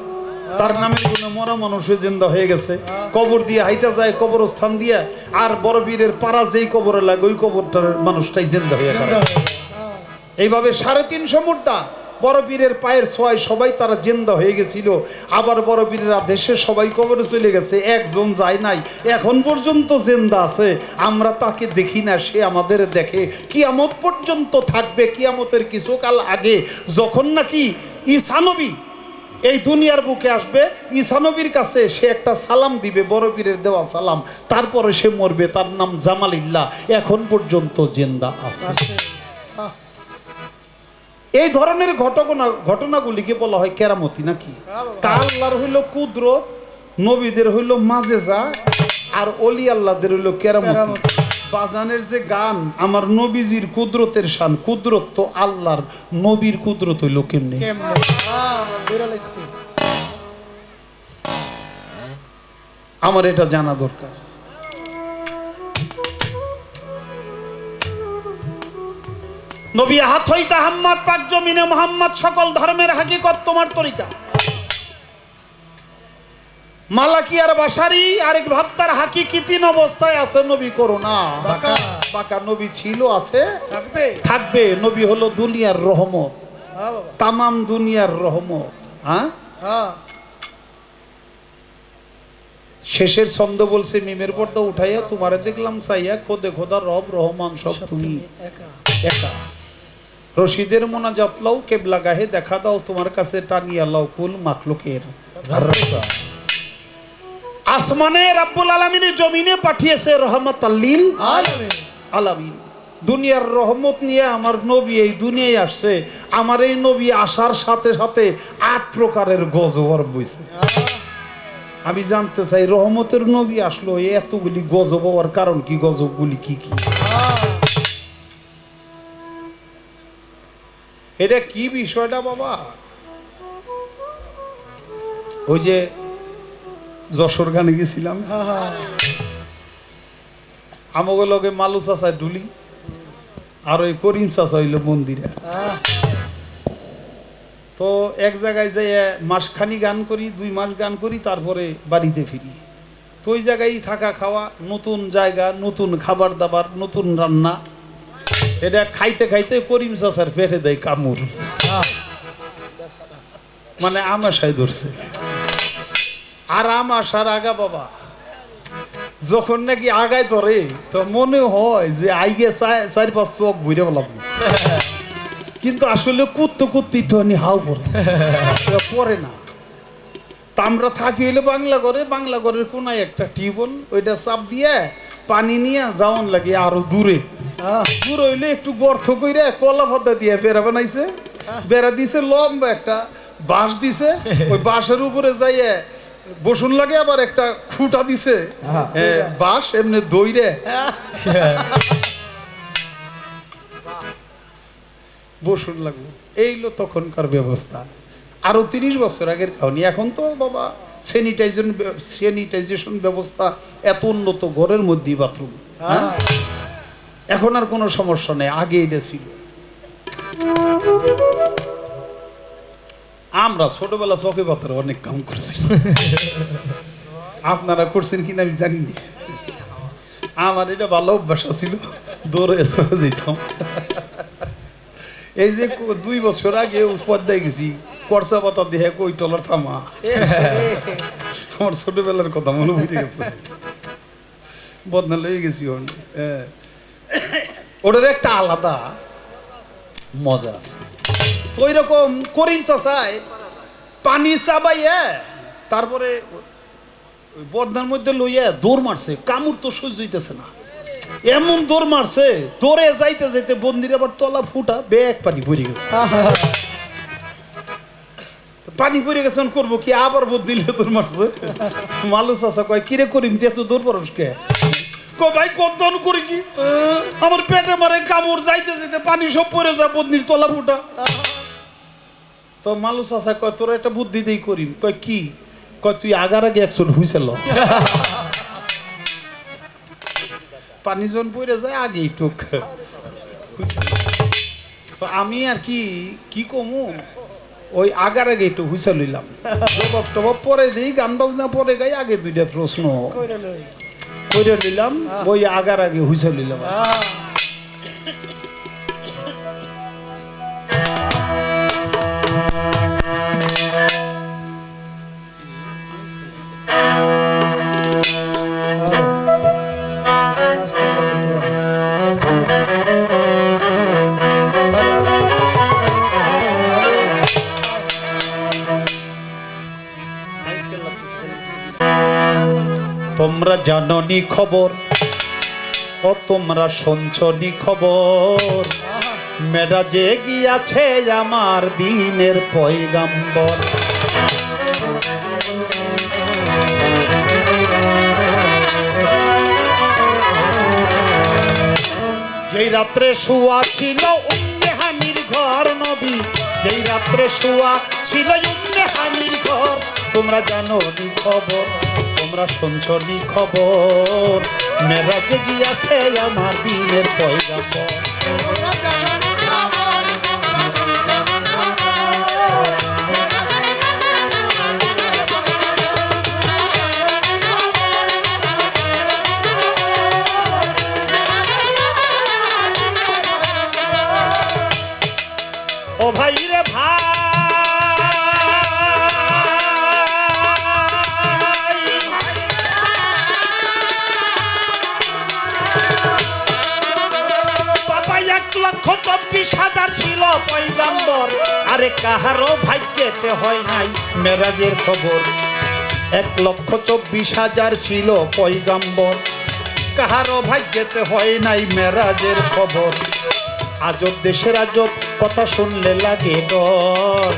তার নামের গুণে মরা মানুষের জিন্দা হয়ে গেছে। কবর দিয়ে হাইটা যায়, কবরস্থান দিয়ে, আর বড় বীরের পাড়া যেই কবরে লাগে ওই কবরটার মানুষটাই জিন্দা হয়ে গেছে। এইভাবে 350 মুর্দা বড় পীরের পায়ের ছোঁয়ায় সবাই তারা জিন্দা হয়ে গেছিল। আবার বড় পীরের আদেশে সবাই কবরে চলে গেছে, একজন যায় নাই, এখন পর্যন্ত জিন্দা আছে। আমরা তাকে দেখি না, সে আমাদের দেখে। কিয়ামত পর্যন্ত থাকবে। কিয়ামতের কিছুকাল আগে যখন নাকি ঈসা নবী এই দুনিয়ার বুকে আসবে, ঈসা নবীর কাছে সে একটা সালাম দিবে, বড় পীরের দেওয়া সালাম, তারপরে সে মরবে। তার নাম জামালিল্লাহ, এখন পর্যন্ত জিন্দা আছে। এই ধরনের ঘটনাগুলিকে বলা হয় কেরামতি নাকি? তা আল্লাহর হইল কুদরত, নবীদের হইল মাজেজা, আর ওলি আল্লাহদের হইল কেরামতি। বাজানের যে গান, আমার নবীজির কুদরতের শান, কুদরত তো আল্লাহর, নবীর কুদরত হইল কেমনে? আমার এটা জানা দরকার। নবী হাত হইতা হাম্মাদ পাক জমিনে মোহাম্মদ, সকল ধর্মের হাকিকত তোমার তরিকা। মালাকি আর বাশারি আরেক ভাবতার হাকিকি 3 অবস্থায় আছে নবী করোনা। বাঁকা নবী ছিল, আছে, থাকবে। নবী হলো দুনিয়ার রহমত, তামাম দুনিয়ার রহমত। হ্যাঁ, শেষের ছন্দ বলছে মিমের পর্দা উঠাইয়া তোমারে দেখলাম চাইয়া, খোদে খোদা রব রহমান সব তুমি একা। রশিদের মোনাজাত লাও, কেবলা গাহে দেখা দাও, তোমার কাছে টানিয়া লাও কুল মাখলুকের। আসমানে রাব্বুল আলামিন জমিনে পাঠিয়েছে রহমাতাল লিল আলামিন। দুনিয়ার রহমত নিয়ে আমার নবী এই দুনিয়ায় আসছে। আমার এই নবী আসার সাথে সাথে 8 প্রকারের গজব আর বইছে। আমি জানতে চাই রহমতের নবী আসলো এতগুলি গজব হওয়ার কারণ কি, গজবগুলি কি কি? এটা কি বিষয়টা বাবা? ওই যে যশোর গানে গেছিলাম, আমাকে লগে মালু চাচা ডুলি আর ওই করিম চাচা হইল মন্দিরে। তো এক জায়গায় যাই মাসখানি গান করি, 2 মাস গান করি, তারপরে বাড়িতে ফিরি। তো ওই জায়গায় থাকা খাওয়া, নতুন জায়গা, নতুন খাবার দাবার, নতুন রান্না, এটা খাইতে খাইতে করিম চাচার পেটে দেয় কামড়, মানে আমাশায় ধরছে। আর আমাশার আগা বাবা যখন নাকি আগায় ধরে তো মনে হয় যে আইগে 4-5 চোখ ঘুরে বললাম, কিন্তু আসলে কুত্তো কুত্তি টনি হাও পরে না। তা আমরা থাকি হইলে বাংলা ঘরের কোনায় একটা টিউবওয়েল, ওইটা চাপ দিয়ে পানি নিয়ে যাওয়ান লাগে আরো দূরে। দূর হইলে একটু গর্ত কইরা কলা ফদ্দা দিয়ে বেড়া বানাইছে, বেড়া দিছে, লম্বা একটা বাঁশ দিছে, ওই বাঁশের উপরে যাইয়ে বসুন লাগে, আবার একটা খুঁটা দিছে বাঁশ এমনি দইরে বসুন লাগবে। এইলো তখনকার ব্যবস্থা। আরো 30 বছর আগের কাহিনী। এখন তো বাবা স্যানিটাইজেশন ব্যবস্থা এত উন্নত, ঘরের মধ্যেই বাথরুম। এখন আর কোনো সমস্যা নেই, আগে এটা ছিল। আমরা ছোটবেলা চকে পাতার অনেক কাম করছি, আপনারা করছেন কিনা আমি জানি না। আমার এটা ভালো অভ্যাস ছিল, দৌড়ে চলে যেতাম। এই যে 2 বছর আগে পদ্মায় গেছি, করসা পাতা দিয়ে কই টলার থামা, আমার ছোটবেলার কথা মনে পড়ে গেছে। বদনা লয়ে গেছি, ওটার একটা আলাদা মজা আছে। ওই রকম করিম চাচায় পানি চাবাইয়া তারপরে বদনার মধ্যে লইয়া দৌড় মারছে, কামড় তো সহ্য হইতেছে না, এমন দৌড় মারছে, দৌড়ে যাইতে যাইতে বন্দির আবার তলা ফুটা ব্যাগ পানি ভরে গেছে। পানি পড়ে গেছে, করবো কি, আবার বদলিলে দৌড় মারছে। মালু চাচা কয় কিরে করিম তুই এত দৌড় পারস কে? ভাই কতন করি কি, আমার পেটে মারে কামড়, যাইতে যাইতে পানি সব পড়ে যায়, বদনির তলা ফুটা। তো মালু চাচা কয় তোর একটা বুদ্ধি দেই করিম। কয় কি? কয় তুই আগার আগে 100 হুইসেল, পানি জন পড়ে যায় আগেই টুক। তো আমি আর কি কমু, ওই আগার আগে একটু হুইসেল লইলাম, জবাব টবাব পরে দিই, গান বাজনা পরে গাই, আগে 2টা প্রশ্ন কইরে নিলাম, ওই আগার আগে হুইসেল লইলাম। তোমরা জাননি খবর, ও তোমরা শুনছনি খবর, মেরাজে গিয়াছে আমার দিনের পয়গাম্বর। যেই রাত্রে শুয়া ছিল উম্মে হানির ঘর নবী, যেই রাত্রে শুয়া ছিল উম্মে হানির ঘর, তোমরা জানোনি খবর, তোমরা শুনছনি খবর, মেরাজে গিয়াছে আমার দিনের পয়গাম্বর। ও ভাই রে ভাই, বাবা 1,24,000 ছিল পয়গাম্বর, আরে কাহারও ভাগ্যেতে হয় নাই মেরাজের খবর। 1,24,000 ছিল পয়গাম্বর, কাহারও ভাগ্যেতে হয় নাই মেরাজের খবর। আজব দেশের আজব কথা শুনলে লাগে ডর,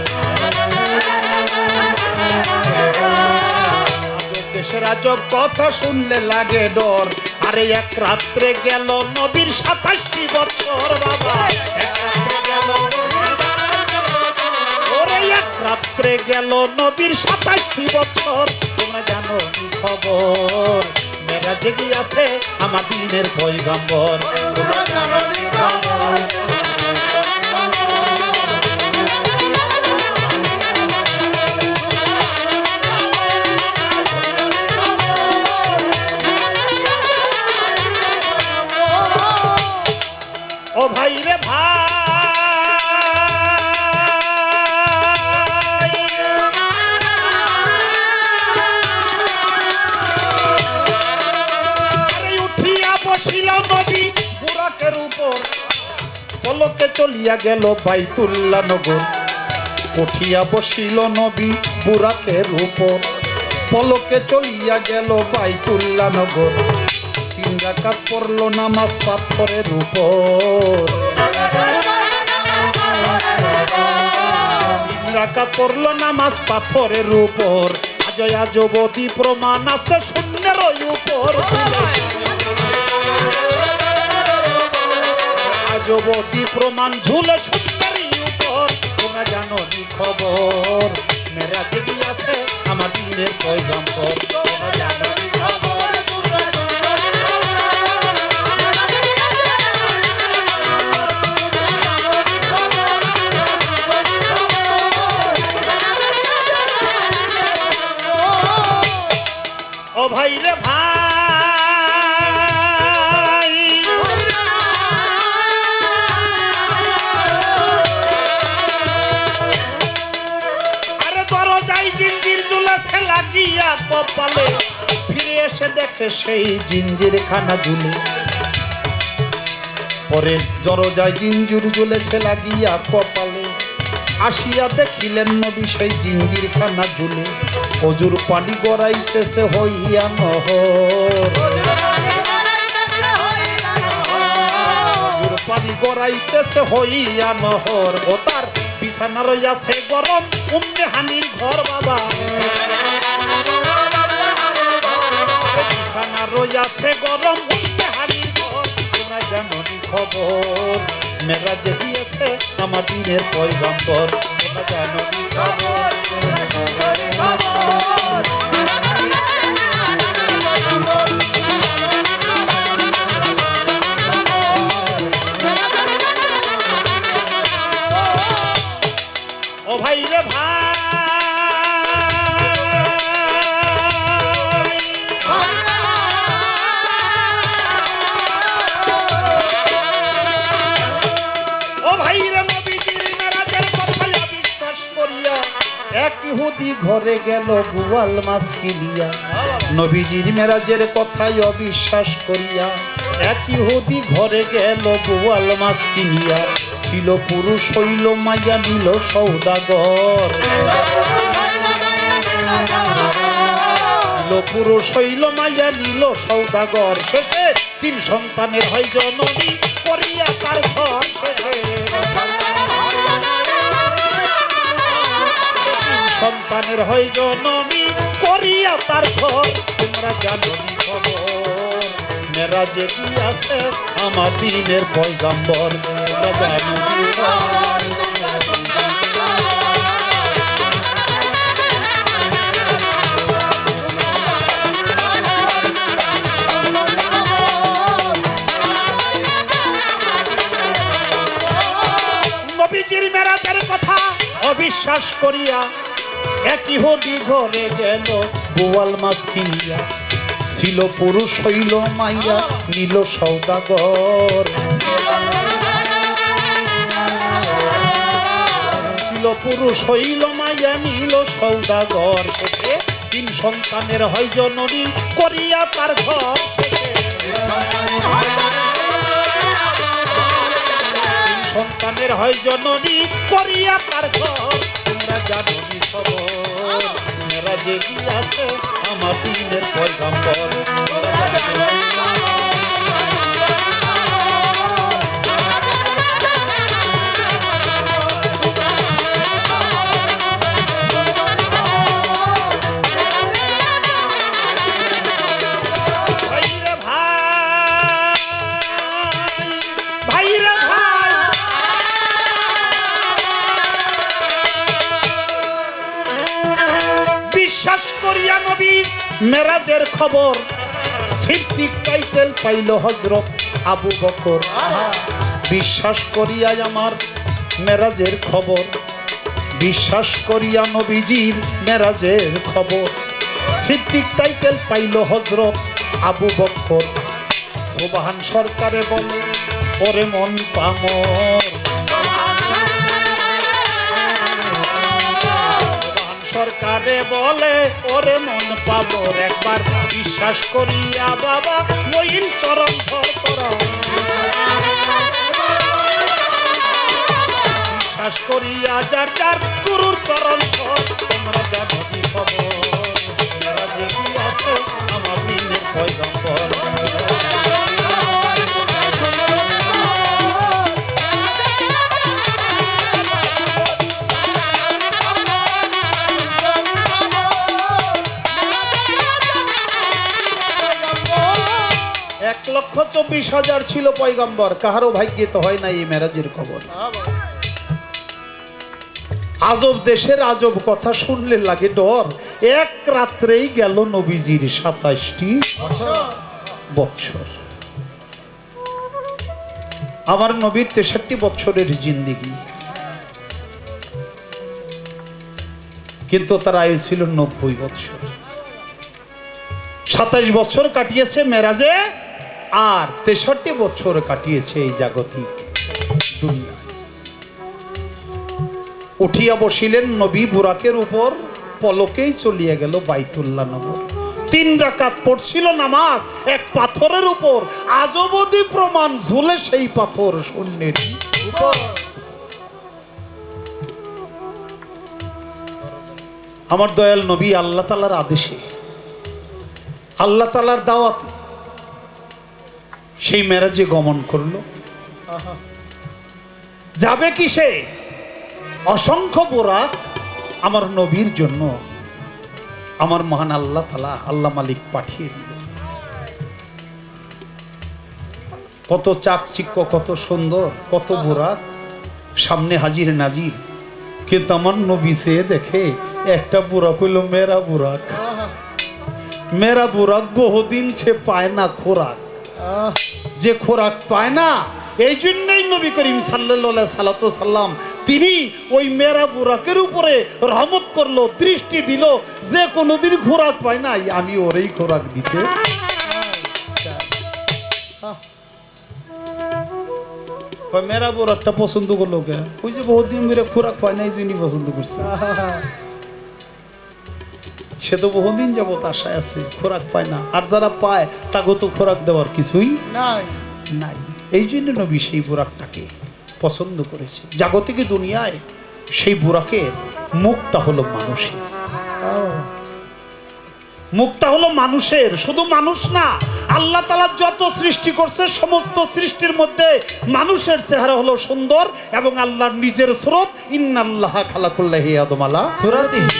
আজব দেশের আজব কথা শুনলে লাগে ডর। আরে এক রাত্রে গেল নবীর 27টি বছর বাবা, এক রাত্রে গেল নবীর 27টি বছর। তোমরা জানো কি খবর, মেরাজে গিয়াছে আমার দিনের পয়গম্বর। তোমরা জানো কি খবর, ও ভাই রে ভাই, পলকে চলিয়া গেল বাইতুল্লাহ নগর। উঠিয়া বসিল নবী বুরাকের উপর, পলকে চলিয়া গেল বাইতুল্লাহ নগর। 3 রাকাত পড়ল নামাজ পাথরের উপর, 3 রাকাত পড়ল নামাজ পাথরের উপর। আজয় আজবতি প্রমাণ আছে শূন্যের উপর, আজবতি প্রমাণ ঝুলে সুন্দরী উপর। তোমরা জানো কি খবর, মেরাজে গিয়াছে আমার দিনের পয়গম্বর। তোমরা জানো কি খবর, ও ভাই রে ভাই, আরে দরজায় জিঞ্জির ঝুলেছে লাগিয়া কপালে, ফিরে এসে দেখে সেই জিঞ্জির খানা ঝুলে। পরে দরজায় জিঞ্জির ঝুলেছে লাগিয়া কপালে, আসিয়া দেখিলেন নবী সেই জিঞ্জির খানা ঝুলে। অজুর পানি গড়াইতেছে হইয়া নহর, অজুর পানি গড়াইতেছে হইয়া নহর। ও তার বিছানা রইয়াছে গরম, উম্মে হানির ঘর বাবা, বিছানা রইয়াছে গরম, উম্মে হানির ঘর। তোমরা জানো কি খবর, মেরাজে গিয়েছে আমার দিনের পয়গম্বর। তোমরা জানো কি খবর, ও ভাই রে ভাই, ও ভাই রে নবীজির মেরাজের কথা বিশ্বাস করিয়া এক ইহুদি ঘরে গেল গোয়াল মাছ কিনিয়া। নবীজির মেরাজের কথাই অবিশ্বাস করিয়া এক ইহুদি ঘরে গেল গোয়াল মাছ কিনিয়া। ছিল পুরুষ হইল মাইয়া নিল সৌদাগর, পুরুষ হইল মাইয়া নিল সৌদাগর। শেষে 3 সন্তানের হয় জননী করিয়া তার ঘর, 3 সন্তানের হয় জননী করিয়া তার ঘর। তোমরা জানো কি খবর, মেরাজে গিয়াছে আমার দিনের পয়গম্বর। তোমরা জানো কি খবর, নবীজির মেরাজের কথা অবিশ্বাস করিয়া এক ইহুদি ঘরে গেল গোয়াল মাছ কিনিয়া। ছিল পুরুষ হইল মাইয়া নিল সৌদাগর, ছিল পুরুষ হইল মাইয়া নিল সৌদাগর। 3 সন্তানের হয় জননী করিয়া তার ঘর, 3 সন্তানের হয় জননী করিয়া তার ঘর। তোমরা জানো নি খবর মেরাজে গিয়াছে আমার দিনের পয়গম্বর ভাইরে ভাই, ভাইরে ভাই, বিশ্বাস করিয়া নবী মেরাজের খবর সিদ্দিক টাইটেল পাইল হযরত আবু বকর বিশ্বাস করিয়া আমার মেরাজের খবর বিশ্বাস করিয়া নবীজির মেরাজের খবর সিদ্দিক টাইটেল পাইল হযরত আবু বকর সুবহান সরকারে বলে ওরে মন পামর সরকারে বলে ওরে মন পাবর একবার বিশ্বাস করিয়া বাবা মইন চরণ ধর করা বিশ্বাস করিয়া যার যার গুরুর চরণ ধর তোমরা জানো কি খবর যারা দেখি আছে আমার দিনের পয়গম্বর এক লক্ষ 24,000 ছিল পয়গম্বর কাহারও ভাগ্যে তো হয় না এই মেরাজের খবর আজব দেশের আজব কথা শুনলে লাগে ডর এক রাত্রেই গেল নবীজির 27টি বছর আমার নবীর 63 বছরের জিন্দেগি কিন্তু তার আয়ু ছিল 90 বছর 27 বছর কাটিয়েছে মেরাজে আর 63 বছর কাটিয়েছে এই জাগতিক দুনিয়া উঠিয়া বসিলেন নবী বুরাকের উপর পলকেই চলিয়া গেল বাইতুল্লাহ নগর 3 রাকাত পড়ছিল নামাজ এক পাথরের উপর আজবদি প্রমাণ ঝুলে সেই পাথর শূন্যের উপর আমার দয়াল নবী আল্লাহ তাআলার আদেশে আল্লাহ তাআলার দাওয়াতে সেই মেরাজে গমন করলো যাবে কি সে অসংখ্য বোরাক আমার নবীর জন্য আমার মহান আল্লাহ তাআলা আল্লাহ মালিক পাঠিয়ে দিল কত চাকচিক্য কত সুন্দর কত বোরাক সামনে হাজির নাজির কিন্তু আমার নবী সে দেখে একটা বুরাক হইল মেরা বুরাক বহুদিন সে পায় না খোরাক যে খোরাক পায় না এই জন্যই নবী করিম সাল্লাল্লাহু সাল্লাম তিনি ওই মেরা বুরাকের উপরে রহমত করলো দৃষ্টি দিল যে কোনোদিন খোরাক পায় না আমি ওরেই খোরাক দিতে মেরা বুরাকটা পছন্দ করলো কে ওই যে বহুদিন মেরে খোরাক পায় না এই জন্যই পছন্দ করছে সে তো বহুদিন যাবত আশায় আছে খোরাক পায় না আর যারা পায় তাকে তো খোরাক দেওয়ার কিছুই নাই এই জন্য নবী সেই বুরাকটাকে পছন্দ করেছে জাগতিক দুনিয়ায় সেই বুরাকের মুখটা হলো মানুষের মুখটা হলো মানুষের শুধু মানুষ না আল্লাহ তাআলা যত সৃষ্টি করছে সমস্ত সৃষ্টির মধ্যে মানুষের চেহারা হলো সুন্দর এবং আল্লাহর নিজের সূরত ইন্নাল্লাহা খালাকাল্লাহি আদম আলা সূরাতিহি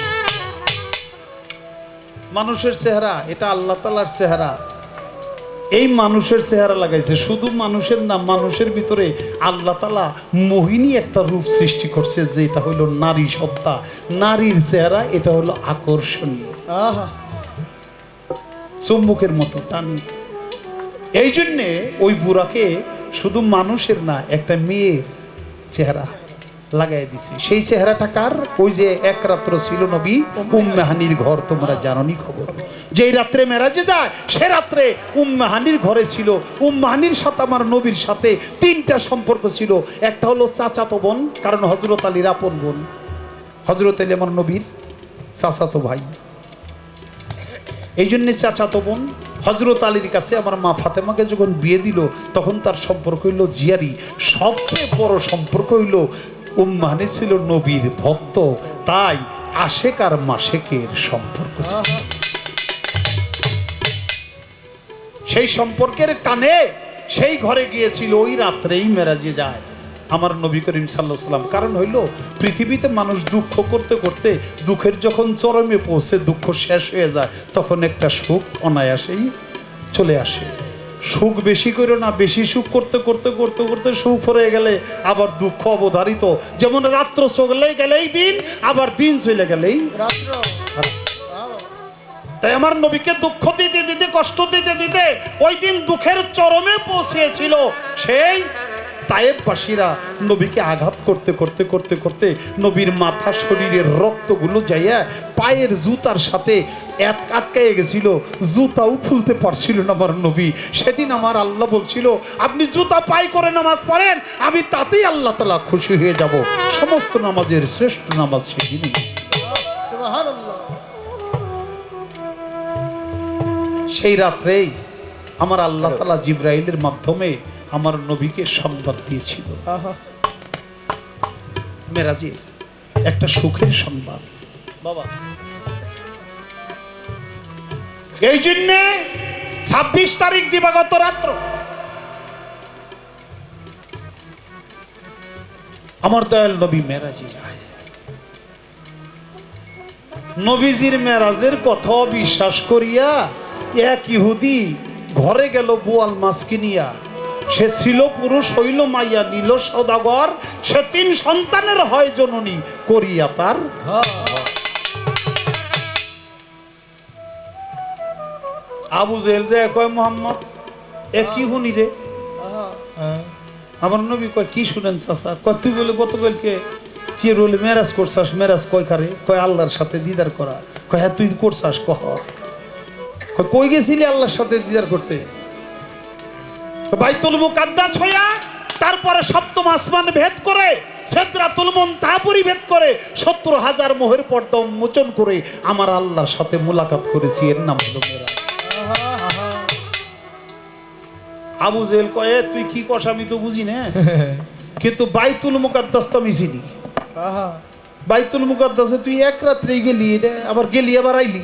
মানুষের চেহারা এটা আল্লাহ তাআলার চেহারা এই মানুষের চেহারা লাগাইছে শুধু মানুষের না মানুষের ভিতরে আল্লাহ তাআলা মোহিনী একটা রূপ সৃষ্টি করছে যেটা হলো নারী সত্তা নারীর চেহারা এটা হলো আকর্ষণীয় চুম্বকের মতো টানি এই জন্যে ওই বুড়াকে শুধু মানুষের না একটা মেয়ের চেহারা লাগাই দিছে সেই চেহারাটা কার ওই যে এক রাত্র ছিল নবী উম্মে হানির ঘর তোমরা জানোনি খবর যেই রাত্রে মেরাজে যায় সে রাত্রে উম্মে হানির ঘরে ছিল উম্মে হানির সাথে আমার নবীর সাথে 3টা সম্পর্ক ছিল একটা হলো চাচাতো বোন কারণ হযরত আলীর আপন বোন হযরত আলী আমার নবীর চাচাতো ভাই এই জন্য চাচাতো বোন হযরত আলীর কাছে আমার মা ফাতেমাকে যখন বিয়ে দিল তখন তার সম্পর্ক হইল জিয়ারি সবচেয়ে বড় সম্পর্ক হইল উম্মাহানি ছিল নবীর ভক্ত, তাই আশেক আর মাশেকের সম্পর্ক ছিল। সেই সম্পর্কের টানে সেই ঘরে গিয়েছিল, ওই রাত্রেই মেরাজে যায় আমার নবী করিম সাল্লাল্লাহু আলাইহি সাল্লাম। কারণ হইল পৃথিবীতে মানুষ দুঃখ করতে করতে দুঃখের যখন চরমে পৌঁছে দুঃখ শেষ হয়ে যায়, তখন একটা সুখ অনায়াসেই চলে আসে। সুখ বেশি করে না, বেশি সুখ করতে করতে করতে করতে সুখ হয়ে গেলে আবার দুঃখ অবধারিত। যেমন রাত্র চলে গেলেই দিন, আবার দিন চলে গেলেই রাত্র। তাই আমার নবীকে দুঃখ দিতে দিতে, কষ্ট দিতে দিতে ওই দিন দুঃখের চরমে পৌঁছেছিল। সেই তায়েববাসীরা নবীকে আঘাত করতে করতে করতে করতে নবীর মাথা শরীরের রক্তগুলো যাইয়া পায়ের জুতার সাথে আটকায়ে গেছিল, জুতাও খুলতে পারছিল না আমার নবী। সেদিন আমার আল্লাহ বলছিল, আপনি জুতা পায়ে করে নামাজ পড়েন, আমি তাতেই আল্লাহ তাআলা খুশি হয়ে যাব। সমস্ত নামাজের শ্রেষ্ঠ নামাজ সেদিনই। সেই রাত্রেই আমার আল্লাহ তাআলা জিবরাইলের মাধ্যমে আমার নবীকে সংবাদ দিয়েছিল, মেরাজের একটা সুখের সংবাদ। বাবা এই জন্য 26 তারিখ দিবাগত রাত্র আমার দয়াল নবী মেরাজে যায়। নবীজির মেরাজের কথা বিশ্বাস করিয়া এক ইহুদি ঘরে গেল বোয়াল মাছ কিনিয়া। সে ছিল পুরুষ, হইল মাইয়া, নীল সদাগর। সে 3 সন্তানের হয় জননী, করিয়া তার আবু জেহেল যে কয়, মোহাম্মদ এ কি শুনি রে? আমার নবী কয়, কি শুনেন চাচা? কয়, তুই বলে গতকালকে কি বলে মেরাজ করছাস? মেরাজ কয় কারে? কয়, আল্লাহর সাথে দিদার করা। কয়, হ্যাঁ তুই করছাস? কহ। কই গেছিলি আল্লাহর সাথে দিদার করতে? বাইতুল মুকাদ্দাস হইয়া তারপরে সপ্তম আসমান ভেদ করে সিদরাতুল মুনতাহা পরিভেদ করে 70,000 মোহের পর্দা উন্মোচন করে আমার আল্লাহর সাথে মুলাকাত করেছি। এর নাম হলো মেরাজ। আবু জেহেল কয়, তুই কি কস আমি তো বুঝি না, কিন্তু বাইতুল মুকাদ্দাস তো আমি চিনি। বাইতুল মুকাদ্দাসে তুই এক রাত্রেই গেলি, আবার গেলি আবার আইলি।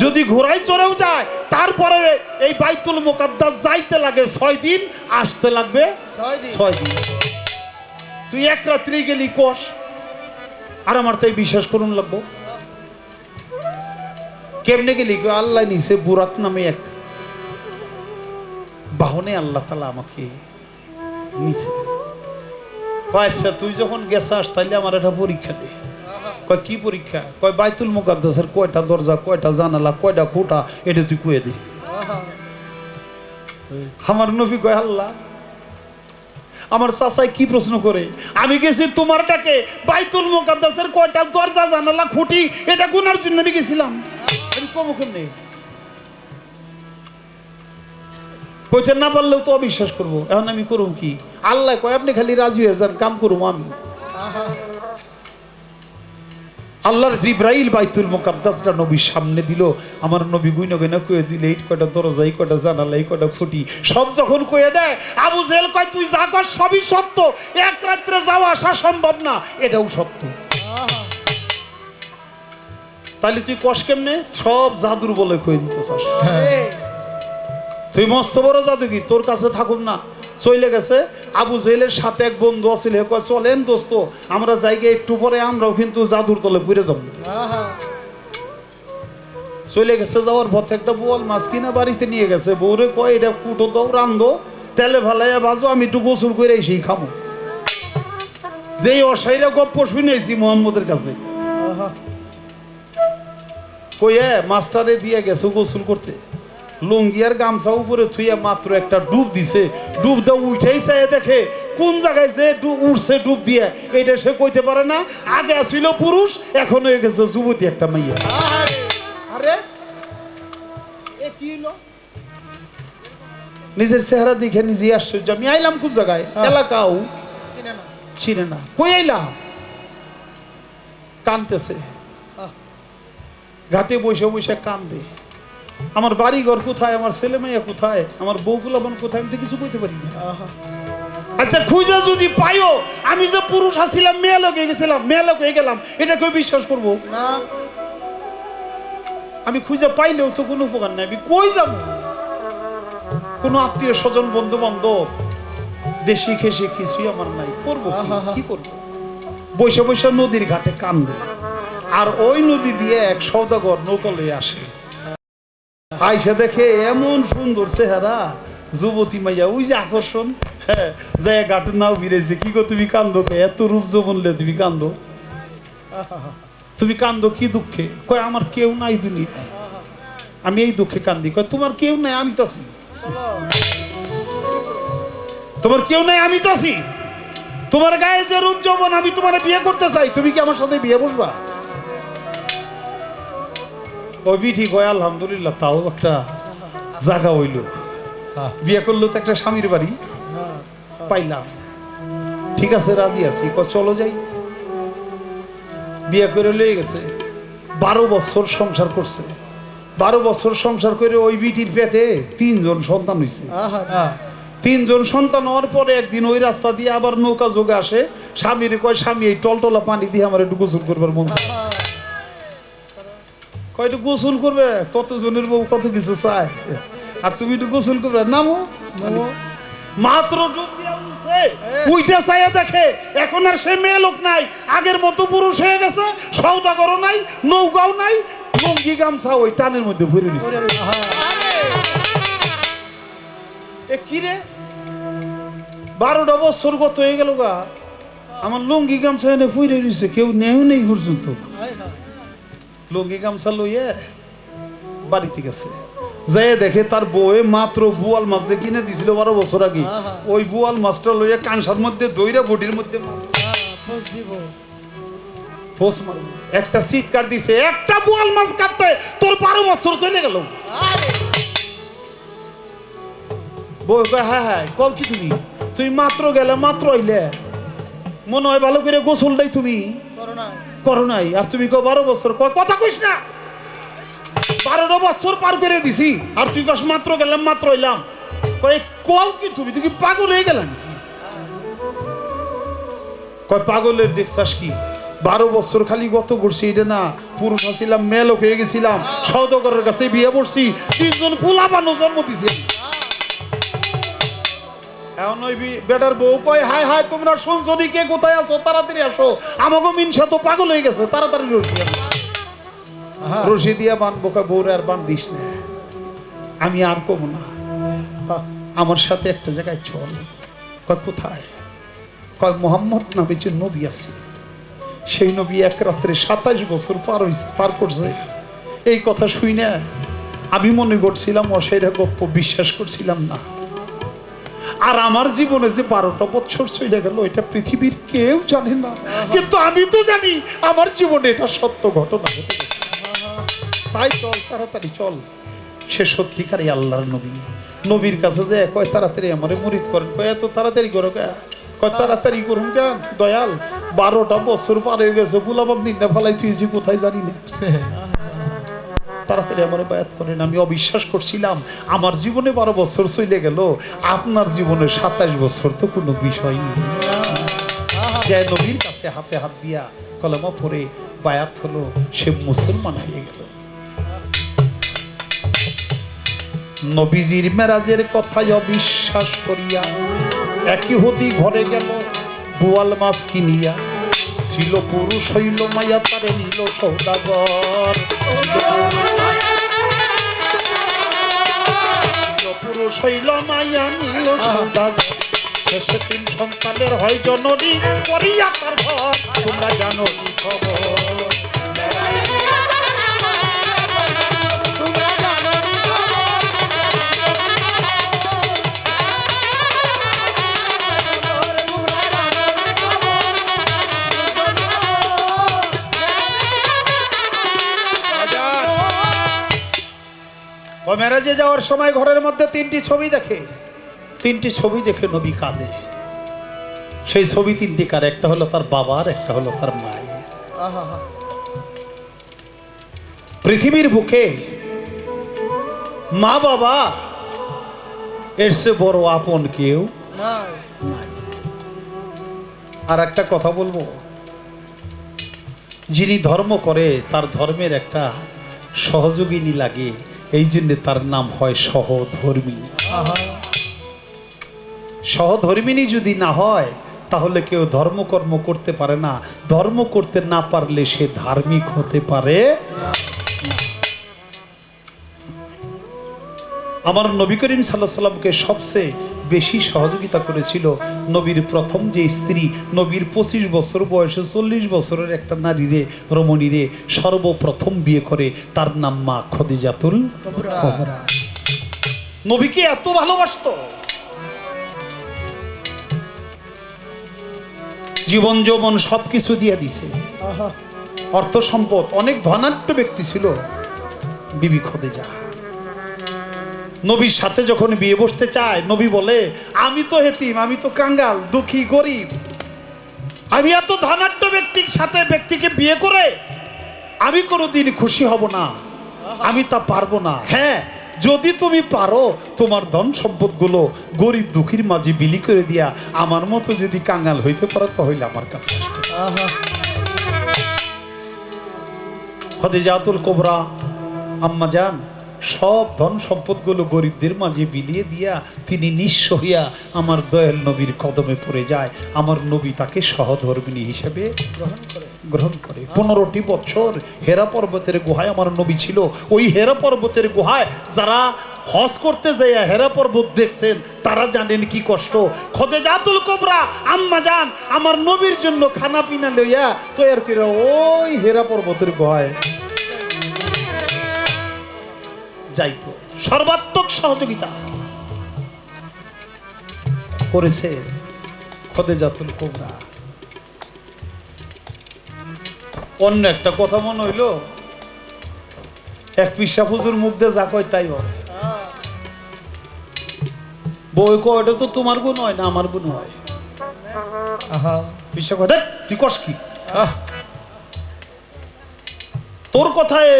যদি ঘোড়ায় চড়েও যায়, তারপরে এই বাইতুল মুকাদ্দাস যাইতে লাগে 6 দিন, আসতে লাগবে 6 দিন। তুই এক রাত্রি গেলি কোষ, আর আমার তাই বিশ্বাস করুন লাগবো। কেমনে গেলি? আল্লাহ নিছে বুরাক নামে এক বাহনে আল্লাহ তাআলা আমাকে নিছে। আচ্ছা তুই যখন গেছাস তাইলে আমার একটা পরীক্ষা দে। কয়, কি পরীক্ষা? কয়, বাইতুল মুকাদ্দাসের কয়টা দরজা, কয়টা জানালা, কয়টা খুঁটা, এটা তুই কয়ে দে। আমার নবী কয়, আল্লাহ আমার চাচাই কি প্রশ্ন করে? আমি গেছি তোমারটাকে বাইতুল মুকাদ্দাসের কয়টা দরজা, জানালা, খুঁটি এটা গুনার জন্য আমি গেছিলাম। কইতে না পারলেও তো অবিশ্বাস করবো। এখন আমি করুম কি? আল্লাহ কয়, আপনি খালি রাজি হয়ে যান, কাম করুম আমি। আল্লাহর জিবরাইল বাইতুল মুকাদ্দাসটা নবীর সামনে দিল। আমার নবী গুইনা গুইনা কয়ে দিলে, এই কয়টা দরজা, এই কয়টা জানালা, এই কয়টা খুঁটি, সব যখন কয়ে দেয়, আবু জেহেল কয়, তুই যা কর সবই সত্য, এক রাত্রে যাওয়া আসা সম্ভব না, এটাও সত্য। তাহলে তুই কষ কেমনে? সব জাদুর বলে কয়ে দিতে চাস? তুই মস্ত বড় জাদুগির, তোর কাছে থাকুন না। চলে গেছে। আবু জেহেলের সাথে এক বন্ধু আছিল, কয়, চলেন দোস্ত আমরা জায়গায় একটু পরে আমরাও কিন্তু জাদুর তলে পুড়ে যাব। চলে গেছে। যাওয়ার পথে একটা বোয়াল মাছ কিনা বাড়িতে নিয়ে গেছে। বউরে কয়, এটা কুটো দাও, রান্ধো, তেলে ভালাইয়া ভাজো, আমি একটু গোসল করে এসেই খামো। যেই অসাইরা গপ্প শুনেছি মোহাম্মদের কাছে, কয়ে মাস্টারে দিয়ে গেছে গোসল করতে। লুঙ্গি আর গামছা উপরে থুইয়া মাত্র একটা ডুব দিছে। ডুব দেওয়া উঠেই চাই দেখে কোন জায়গায় যে উঠছে ডুব দিয়ে, এটা সে কইতে পারে না। আগে ছিল পুরুষ, এখন হয়ে গেছে যুবতী একটা মাইয়া। আরে এ কি হলো? নিজের চেহারা দেখে নিজে আশ্চর্য। আমি আইলাম কোন জায়গায়? এলাকাও চিনে না। কই আইলাম? কানতেছে, ঘাটে বসে বসে কান্দে। আমার বাড়ি ঘর কোথায়, আমার ছেলে মেয়ে কোথায়, আমার বউ ফুলাবন কোথায়, আমি তো কিছু কইতে পারি না। আচ্ছা খুঁজে যদি পাইও আমি যে পুরুষ আসছিলাম মেয়ে লোক হয়ে গেছিলাম, মেয়ে লোক হয়ে গেলাম, এটা কেউ বিশ্বাস করবো না আমি খুঁজে পাইলেও তো কোনো উপকার নাই, আমি কই যাব? কোনো আত্মীয় স্বজন বন্ধু বান্ধব দেশি খেসে কিছুই আমার নাই, করবো কি? কি করবো? বৈশা বৈশা নদীর ঘাটে কান্দে, আর ওই নদী দিয়ে এক সওদাগর নৌকা লয়ে আসে, আইসা দেখে এমন সুন্দর চেহারা যুবতী মাইয়া, ওই যে আকর্ষণ, হ্যাঁ যায় ঘাটের নাও বিরেছে, কি গো তুমি কান্দো কে? এত রূপ যৌবনলে তুমি কান্দো, তুমি কান্দো কি দুঃখে? কয় আমার কেউ নাই দুনিয়ায়, আমি এই দুঃখে কান্দি। কয় তোমার কেউ নাই, আমি তো আছি। তোমার কেউ নাই, আমি তো আছি। তোমার গায়ে যে রূপ যৌবন, আমি তোমার বিয়ে করতে চাই, তুমি কি আমার সাথে বিয়ে বসবা? ওই বিটি কয় আলহামদুলিল্লাহ, তাও একটা জায়গা হইল, বিয়ে করলো তো একটা স্বামীর বাড়ি পাইলাম, ঠিক আছে রাজি আছি। কয় চলো যাই। বিয়ে করে লয়ে গেছে, 12 বছর সংসার করছে। 12 বছর সংসার করে ওই বিটির পেটে 3 জন সন্তান হয়েছে। 3 জন সন্তান হওয়ার পরে একদিন ওই রাস্তা দিয়ে আবার নৌকা যোগে আসে, স্বামীর কয় স্বামী এই টলটলা পানি দিয়ে আমার একটু গোসল করবার মন চায়। কয় একটু গোসল করবে, কত জনের বউ কত কিছু চায়, আর তুমি একটু গোসল করবে, নামো নামো। মাত্র ডুব দিয়া উঠছে, উইটা চাইয়া দেখে এখন আর সে মেয়ে লোক নাই, আগের মতো পুরুষ হয়ে গেছে, সওদাগরও নাই, নৌকাও নাই, লুঙ্গি গামছা ওই টানের মধ্যে ভরে নিছে। এ কি রে, 12টা বছর গত হয়ে গেল গা, আমার লুঙ্গি গামছা এনে ফুইরে নিছে, কেউ নেও নেই পর্যন্ত। লুঙ্গি গামছা লইয়ে বাড়িতে গেছে, যাই দেখে তার বউয়ে মাত্র বুয়াল মাছ যে কিনে দিছিল 12 বছর আগে, ওই বুয়াল মাছটা লইয়া কানসার মধ্যে দইরা বডির মধ্যে একটা চিৎকার দিছে, একটা বুয়াল মাছ কাটতে তোর 12 বছর চলে গেল। বউ কয় হ্যাঁ হ্যাঁ, কও কি তুমি? তুমি মাত্র গেলে, মাত্র আইলে, মনে হয় ভালো করে গোসলটাই তুমি করো নাই, আর তুমি কও 12 বছর। কয় কথা কইস না, 12 বছর পার করে দিছি, আর তুই কস মাত্র গেলাম, মাত্র এলাম। কয় কল কি তুমি? তুই কি পাগল হয়ে গেল নাকি? কয় পাগলের দেখছাস কি, 12 বছর খালি গত করছি এটা না, পুরুষ ছিলাম, মেয়ে লোক হয়ে গেছিলাম, সওদাগরের কাছে বিয়ে বসছি, 3 জন ফুলাবানো জন্ম দিছি। এখন ওই বেটার বউ কয় হায় হায়, তোমরা শুনছো নি, কে কোথায় আছো, তাড়াতাড়ি আসো, আমাকে মিনসা তো পাগল হয়ে গেছে, তাড়াতাড়ি রশি দিয়া বাঁধবো। কয় বউরে আর বান্ধিস না, আমি আর কম না, আমার সাথে একটা জায়গায় চল। কয় কোথায়? কয় মোহাম্মদ নামে যে নবী আছে, সেই নবী এক রাত্রে 27 বছর পার করছে। এই কথা শুই না আমি মনে করছিলাম অসেরা গপ্প, বিশ্বাস করছিলাম না। আর আমার জীবনে যে 12টা বছর চলে গেল, এটা পৃথিবীর কেউ জানে না, কিন্তু আমি তো জানি আমার জীবনে এটা সত্য ঘটনা ঘটে গেছে। তাই চল, তাড়াতাড়ি চল। সে সত্যিকারই আল্লাহর নবী। নবীর কাছে যে কয় তাড়াতাড়ি আমারে মুরিদ করেন। কয় এত তাড়াতাড়ি করো কে? কয় তাড়াতাড়ি করুন কেন দয়াল, 12টা বছর পার হয়ে গেছে, বুলাবাব দিন না ফালাই তুই কোথায় জানি না, তাড়াতাড়ি আমারে বায়াত করেন। আমি অবিশ্বাস করছিলাম, আমার জীবনে 12 বছর চলে গেল, আপনার জীবনে 27 বছর তো কোনো বিষয় নেই। যে নবীর কাছে হাতে হাত দিয়া কলমা পড়ে বায়াত হলো, সে মুসলমান হয়ে গেল। নবীজির মেরাজের কথায় অবিশ্বাস করিয়া এক ইহুদি ঘরে গেল বোয়াল মাছ কিনিয়া, ছিল পুরুষ হইল মায়া, তারে নিল সওদাগর। পুরুষ হইল মায়া, নিল সওদাগর। শেষে 3 সন্তানের হয় জননী, করিয়া তার ঘর, তোমরা জানো কি খবর? ও মেরাজে যাওয়ার সময় ঘরের মধ্যে 3টি ছবি দেখে, 3টি ছবি দেখে নবী কাঁদে। সেই ছবি 3টি কার? একটা হলো তার বাবার, একটা হলো তার মায়ের। পৃথিবীর বুকে মা বাবা এর চেয়ে বড় আপন কেউ আর একটা কথা বলবো, যিনি ধর্ম করে তার ধর্মের একটা সহযোগিনী লাগে, এই জন্য তার নাম হয় সহধর্মিনী। সহধর্মিনী যদি না হয় তাহলে কেউ ধর্মকর্ম করতে পারে না। ধর্ম করতে না পারলে সে ধার্মিক হতে পারে। আমার নবী করিম সাল্লাল্লাহু আলাইহি সাল্লামকে সবচেয়ে বেশি সহযোগিতা করেছিল নবীর প্রথম যে স্ত্রী, নবীর 25 বছর বয়সে 40 বছরের একটা নারীরে, রমণীরে সর্বপ্রথম বিয়ে করে, তার নাম মা খদিজাতুল কুবরা। নবীকে এত ভালোবাসতো, জীবন যৌবন সবকিছু দিয়ে দিছে, অর্থ সম্পদ, অনেক ধনাঢ্য ব্যক্তি ছিল বিবি খদিজা। নবীর সাথে যখন বিয়ে বসতে চায়, নবী বলে আমি তো হেতিম, আমি তো কাঙ্গাল, দুঃখী, গরিব, আমি এত ধনাঢ্য ব্যক্তিকে বিয়ে করে আমি কোনোদিন খুশি হব না, আমি তা পারবো না। হ্যাঁ, যদি তুমি পারো তোমার ধন সম্পদগুলো গরিব দুঃখীর মাঝে বিলি করে দিয়া আমার মতো যদি কাঙ্গাল হইতে পারো তাহলে আমার কাছে আসতে। খদিজাতুল কুবরা আম্মা জান সব ধন সম্পদগুলো গরিবদের মাঝে বিলিয়ে দিয়া তিনি নিঃস্ব হইয়া আমার দয়াল নবীর কদমে পড়ে যায়। আমার নবী তাকে সহধর্মিণী হিসেবে গ্রহণ করে। 15টি বছর হেরা পর্বতের গুহায় আমার নবী ছিল। ওই হেরা পর্বতের গুহায় যারা হজ করতে যাইয়া হেরা পর্বত দেখছেন তারা জানেন কি কষ্ট। খদিজাতুল কুবরা আম্মা জান আমার নবীর জন্য খানা পিনা লইয়া তৈরি করে ওই হেরা পর্বতের গুহায় যাইতো, সর্বাত্মক সহযোগিতা করেছে খদিজাতুল কুবরা। অন্য একটা কথা মনে হইল, এক পিসা হুজুর মুখ দিয়ে যা কয় তাই হয়। বই কয় এটা তো তোমার গুণ হয় না আমার গুণ হয়। পিসা কয় দেখ তুই কস কি, তোর কথায়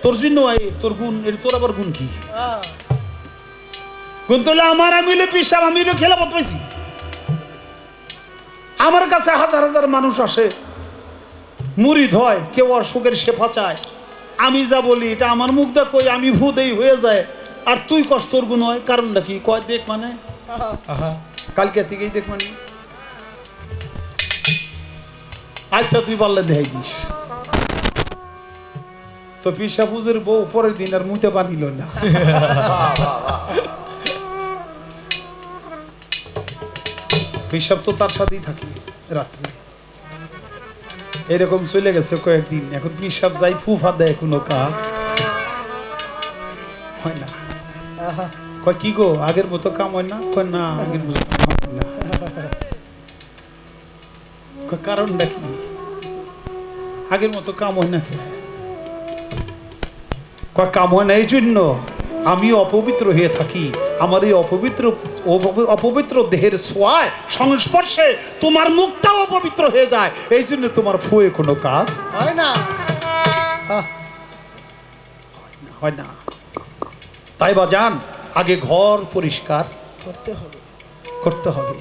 তোর জন্য তোর গুণ, এটা তোর আবার গুণ কি? গুণ তাহলে আমার, আমি পিসাব, আমি খেলাপথ পাইছি। আমার কাছে হাজার হাজার মানুষ আসে, মুরিদ হয়, কেউ অসুখের শেফা চায়, আমি যা বলি এটা আমার মুখ দা কই আমি ভূ দেই হয়ে যায়, আর তুই কষ্ট তোর গুণ হয়। কারণটা কি? কয় দেখ মানে কালকে থেকেই দেখ মানে, আচ্ছা তুই বললে দেখাই দিস। তো পিসা পুজোর বউ পরের দিন আর মুতে বানিল না। পিসাব তো তার সাথেই থাকি রাত্রে, এরকম চলে গেছে কয়েকদিন। এখন পিসাব যাই ফুফা দেয়, কোনো কাজ হয় না। কয় কি গো আগের মতো কাম হয় না? কয় না আগের মতো কাম হয় না। কারণটা কি? আগের মতো কাম হয় না। কাম হয় না এই জন্য আমি অপবিত্র হয়ে থাকি। আমার এই অপবিত্র দেহের ছোঁয়ায় সংস্পর্শে তোমার মুখটাও অপবিত্র হয়ে যায়, এই জন্য তোমার ফুয়ে কোনো কাজ হয় না, হয় না। তাই বা জান আগে ঘর পরিষ্কার করতে হবে।